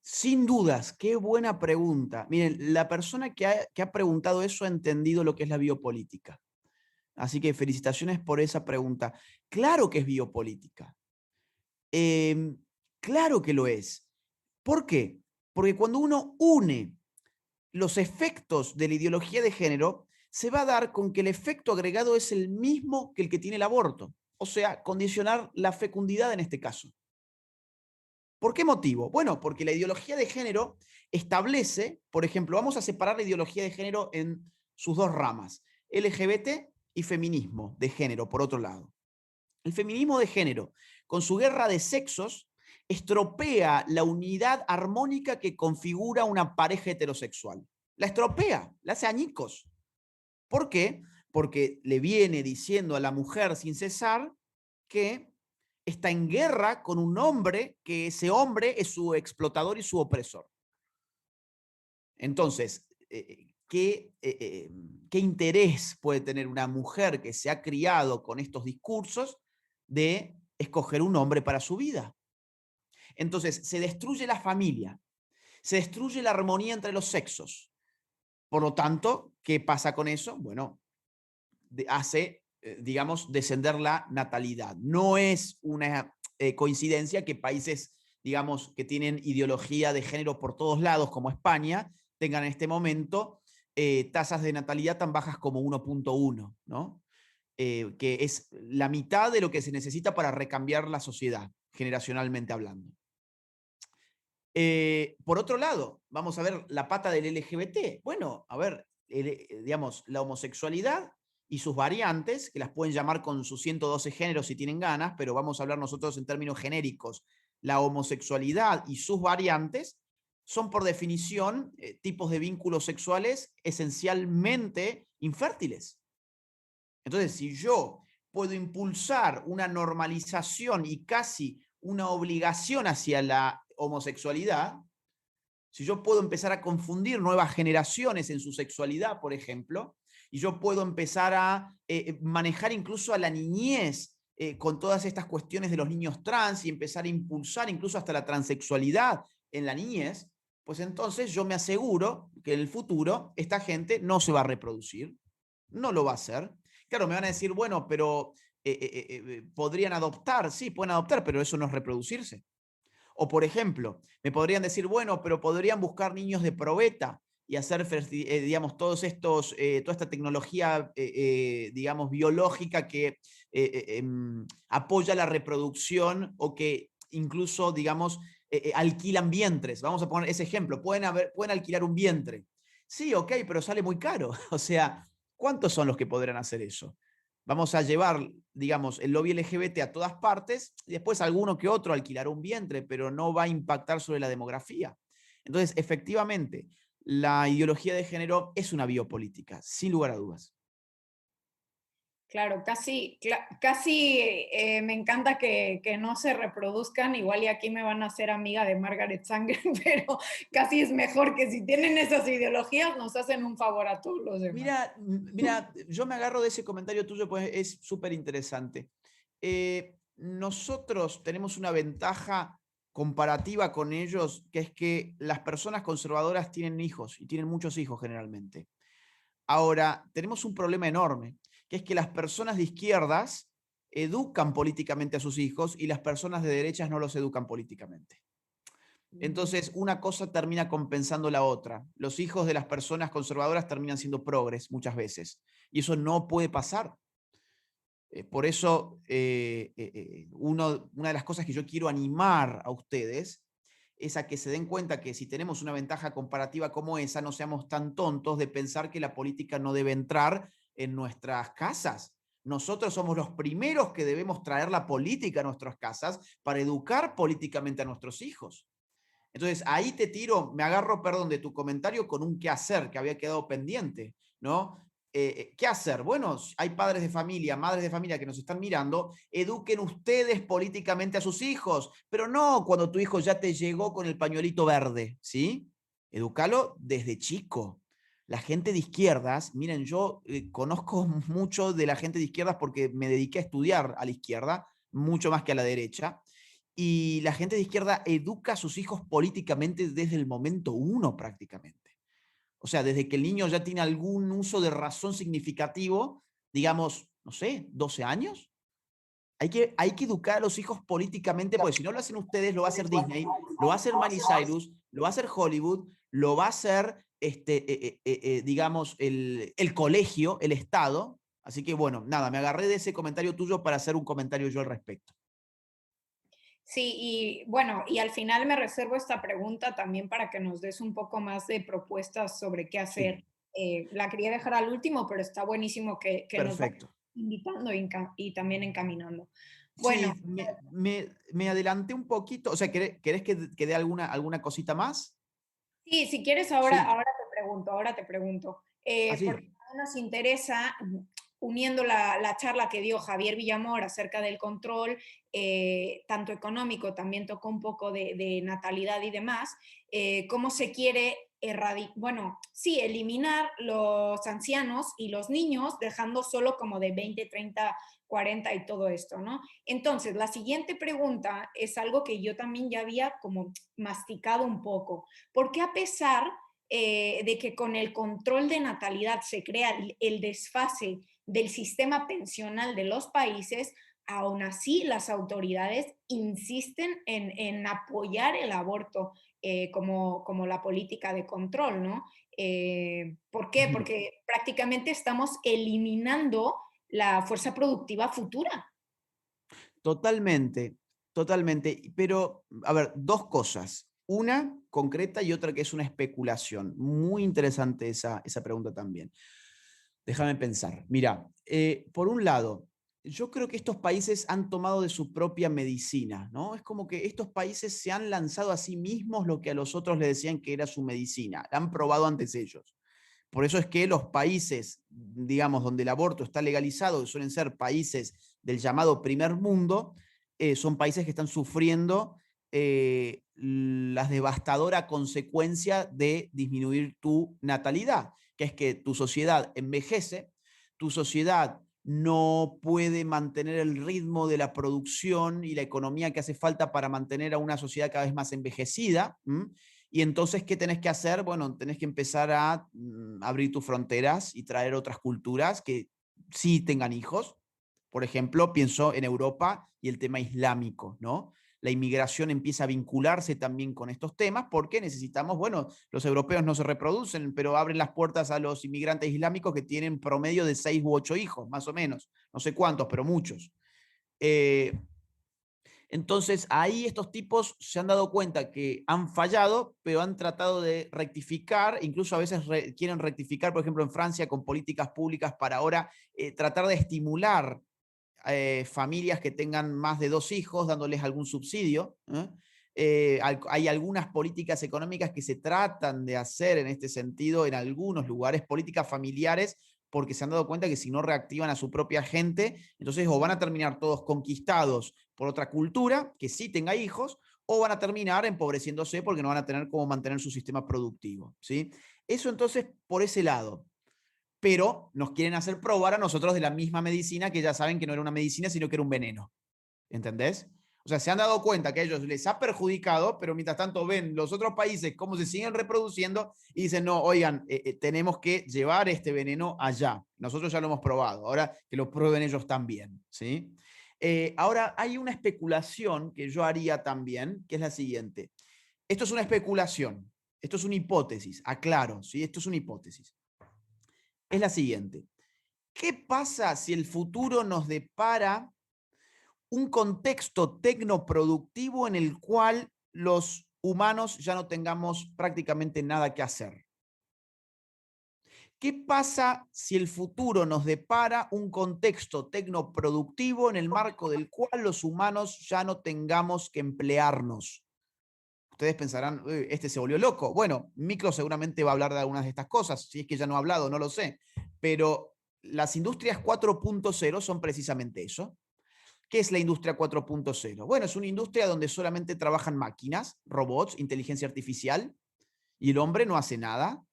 Sin dudas, qué buena pregunta. Miren, la persona que ha preguntado eso ha entendido lo que es la biopolítica. Así que felicitaciones por esa pregunta. Claro que es biopolítica. Eh, claro que lo es. ¿Por qué? Porque cuando uno une los efectos de la ideología de género, se va a dar con que el efecto agregado es el mismo que el que tiene el aborto. O sea, condicionar la fecundidad en este caso. ¿Por qué motivo? Bueno, porque la ideología de género establece, por ejemplo, vamos a separar la ideología de género en sus dos ramas, LGBT y feminismo de género, por otro lado. El feminismo de género, con su guerra de sexos, estropea la unidad armónica que configura una pareja heterosexual. La estropea, la hace añicos. ¿Por qué? Porque le viene diciendo a la mujer sin cesar que está en guerra con un hombre, que ese hombre es su explotador y su opresor. Entonces, ¿qué interés puede tener una mujer que se ha criado con estos discursos de escoger un hombre para su vida? Entonces, se destruye la familia, se destruye la armonía entre los sexos. Por lo tanto, ¿qué pasa con eso? Bueno, hace, digamos, descender la natalidad. No es una coincidencia que países, digamos, que tienen ideología de género por todos lados, como España, tengan en este momento tasas de natalidad tan bajas como 1.1, ¿no? Que es la mitad de lo que se necesita para recambiar la sociedad, generacionalmente hablando. Por otro lado, vamos a ver la pata del LGBT. Bueno, a ver, digamos, la homosexualidad y sus variantes, que las pueden llamar con sus 112 géneros si tienen ganas, pero vamos a hablar nosotros en términos genéricos. La homosexualidad y sus variantes son por definición tipos de vínculos sexuales esencialmente infértiles. Entonces, si yo puedo impulsar una normalización y casi una obligación hacia la homosexualidad, si yo puedo empezar a confundir nuevas generaciones en su sexualidad, por ejemplo, y yo puedo empezar a manejar incluso a la niñez con todas estas cuestiones de los niños trans y empezar a impulsar incluso hasta la transexualidad en la niñez, pues entonces yo me aseguro que en el futuro esta gente no se va a reproducir. no lo va a hacer. Claro, me van a decir, bueno, pero podrían adoptar, sí, pueden adoptar, pero eso no es reproducirse. O, por ejemplo, me podrían decir, bueno, pero podrían buscar niños de probeta y hacer, digamos, todos estos, toda esta tecnología, digamos, biológica que apoya la reproducción o que incluso, digamos, alquilan vientres. Vamos a poner ese ejemplo. Pueden alquilar un vientre. Sí, ok, pero sale muy caro. O sea, ¿cuántos son los que podrán hacer eso? Vamos a llevar, digamos, el lobby LGBT a todas partes y después alguno que otro alquilará un vientre, pero no va a impactar sobre la demografía. Entonces, efectivamente, la ideología de género es una biopolítica, sin lugar a dudas. Claro, casi me encanta que no se reproduzcan, igual y aquí me van a hacer amiga de Margaret Sanger, pero casi es mejor que si tienen esas ideologías nos hacen un favor a todos los demás. Mira, yo me agarro de ese comentario tuyo, pues es súper interesante. Nosotros tenemos una ventaja comparativa con ellos, que es que las personas conservadoras tienen hijos y tienen muchos hijos generalmente. Ahora, tenemos un problema enorme, que es que las personas de izquierdas educan políticamente a sus hijos y las personas de derechas no los educan políticamente. Entonces, una cosa termina compensando la otra. Los hijos de las personas conservadoras terminan siendo progres muchas veces. Y eso no puede pasar. Por eso, una de las cosas que yo quiero animar a ustedes es a que se den cuenta que si tenemos una ventaja comparativa como esa, no seamos tan tontos de pensar que la política no debe entrar en nuestras casas. Nosotros somos los primeros que debemos traer la política a nuestras casas para educar políticamente a nuestros hijos. Entonces, ahí te tiro, me agarro, perdón, de tu comentario con un qué hacer que había quedado pendiente, ¿no? ¿Qué hacer? Bueno, hay padres de familia, madres de familia que nos están mirando, eduquen ustedes políticamente a sus hijos, pero no cuando tu hijo ya te llegó con el pañuelito verde, ¿sí? Edúcalo desde chico. La gente de izquierdas, miren, yo conozco mucho de la gente de izquierdas porque me dediqué a estudiar a la izquierda, mucho más que a la derecha, y la gente de izquierda educa a sus hijos políticamente desde el momento uno prácticamente. O sea, desde que el niño ya tiene algún uso de razón significativo, digamos, no sé, 12 años. Hay que educar a los hijos políticamente, porque si no lo hacen ustedes, lo va a hacer Disney, lo va a hacer Miley Cyrus, lo va a hacer Hollywood, lo va a hacer, digamos, el colegio, el Estado. Así que bueno, nada, me agarré de ese comentario tuyo para hacer un comentario yo al respecto. Sí, y bueno, y al final me reservo esta pregunta también para que nos des un poco más de propuestas sobre qué hacer. Sí, La quería dejar al último, pero está buenísimo que nos vayas perfecto. invitando y también encaminando. Bueno, Sí, me adelanté un poquito. O sea, ¿querés que dé alguna cosita más? sí, si quieres Sí, ahora te pregunto, porque así. también nos interesa, uniendo la charla que dio Javier Villamor acerca del control, tanto económico, también tocó un poco de natalidad y demás, cómo se quiere bueno, sí, eliminar los ancianos y los niños, dejando solo como de 20, 30, 40 y todo esto, ¿no? Entonces, la siguiente pregunta es algo que yo también ya había como masticado un poco. Porque a pesar de que con el control de natalidad se crea el desfase del sistema pensional de los países, aún así las autoridades insisten apoyar el aborto como la política de control, ¿no? ¿Por qué? Ujú. Porque prácticamente estamos eliminando la fuerza productiva futura. Totalmente, totalmente. Pero, a ver, dos cosas. Una concreta y otra que es una especulación. Muy interesante esa pregunta también. Déjame pensar. Mira, por un lado, yo creo que estos países han tomado de su propia medicina, ¿no? Es como que estos países se han lanzado a sí mismos lo que a los otros les decían que era su medicina. La han probado antes ellos. Por eso es que los países, digamos, donde el aborto está legalizado, que suelen ser países del llamado primer mundo, son países que están sufriendo la devastadora consecuencia de disminuir tu natalidad, que es que tu sociedad envejece, tu sociedad no puede mantener el ritmo de la producción y la economía que hace falta para mantener a una sociedad cada vez más envejecida, Y entonces, ¿qué tenés que hacer? Bueno, tenés que empezar a abrir tus fronteras y traer otras culturas que sí tengan hijos. Por ejemplo, pienso en Europa y el tema islámico, ¿no? La inmigración empieza a vincularse también con estos temas porque necesitamos, bueno, los europeos no se reproducen, pero abren las puertas a los inmigrantes islámicos que tienen promedio de 6 u 8 hijos, más o menos. No sé cuántos, pero muchos. Entonces, ahí estos tipos se han dado cuenta que han fallado, pero han tratado de rectificar, incluso a veces quieren rectificar, por ejemplo, en Francia, con políticas públicas para ahora tratar de estimular familias que tengan más de 2 hijos, dándoles algún subsidio. Hay algunas políticas económicas que se tratan de hacer en este sentido en algunos lugares, políticas familiares, porque se han dado cuenta que si no reactivan a su propia gente, entonces o van a terminar todos conquistados por otra cultura que sí tenga hijos, o van a terminar empobreciéndose porque no van a tener cómo mantener su sistema productivo, ¿sí? Eso entonces por ese lado. Pero nos quieren hacer probar a nosotros de la misma medicina que ya saben que no era una medicina, sino que era un veneno. ¿Entendés? O sea, se han dado cuenta que a ellos les ha perjudicado, pero mientras tanto ven los otros países cómo se siguen reproduciendo y dicen, no, oigan, tenemos que llevar este veneno allá. Nosotros ya lo hemos probado, ahora que lo prueben ellos también, ¿sí? Ahora, hay una especulación que yo haría también, que es la siguiente. Esto es una especulación, esto es una hipótesis, aclaro, ¿sí? Esto es una hipótesis. Es la siguiente. ¿Qué pasa si el futuro nos depara un contexto tecnoproductivo en el cual los humanos ya no tengamos prácticamente nada que hacer? ¿Qué pasa si el futuro nos depara un contexto tecnoproductivo en el marco del cual los humanos ya no tengamos que emplearnos? Ustedes pensarán, este se volvió loco. Bueno, Micro seguramente va a hablar de algunas de estas cosas, si es que ya no ha hablado, no lo sé. Pero las industrias 4.0 son precisamente eso. ¿Qué es la industria 4.0? Bueno, es una industria donde solamente trabajan máquinas, robots, inteligencia artificial, y el hombre no hace nada.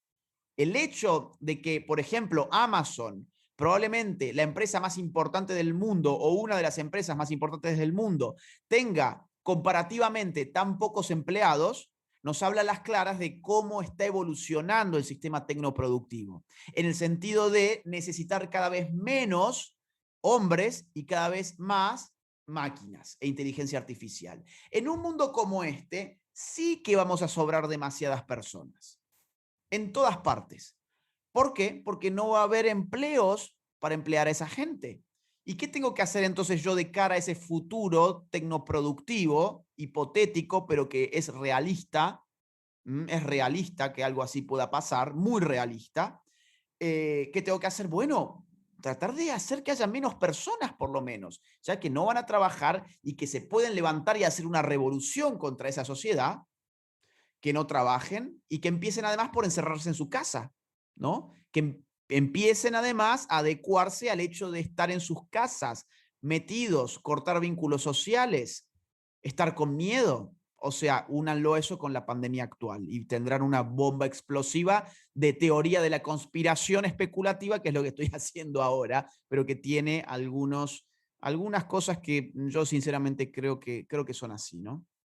El hecho de que, por ejemplo, Amazon, probablemente la empresa más importante del mundo o una de las empresas más importantes del mundo, tenga comparativamente tan pocos empleados, nos habla a las claras de cómo está evolucionando el sistema tecnoproductivo, en el sentido de necesitar cada vez menos hombres y cada vez más máquinas e inteligencia artificial. En un mundo como este, sí que vamos a sobrar demasiadas personas, en todas partes. ¿Por qué? Porque no va a haber empleos para emplear a esa gente. ¿Y qué tengo que hacer entonces yo de cara a ese futuro tecnoproductivo, hipotético, pero que es realista? Es realista que algo así pueda pasar, muy realista. ¿Qué tengo que hacer? Bueno, tratar de hacer que haya menos personas, por lo menos, ya que no van a trabajar y que se pueden levantar y hacer una revolución contra esa sociedad, que no trabajen y que empiecen además por encerrarse en su casa, ¿no? Que empiecen además a adecuarse al hecho de estar en sus casas, metidos, cortar vínculos sociales, estar con miedo. O sea, únanlo eso con la pandemia actual y tendrán una bomba explosiva de teoría de la conspiración especulativa, que es lo que estoy haciendo ahora, pero que tiene algunas cosas que yo sinceramente creo que son así, ¿no?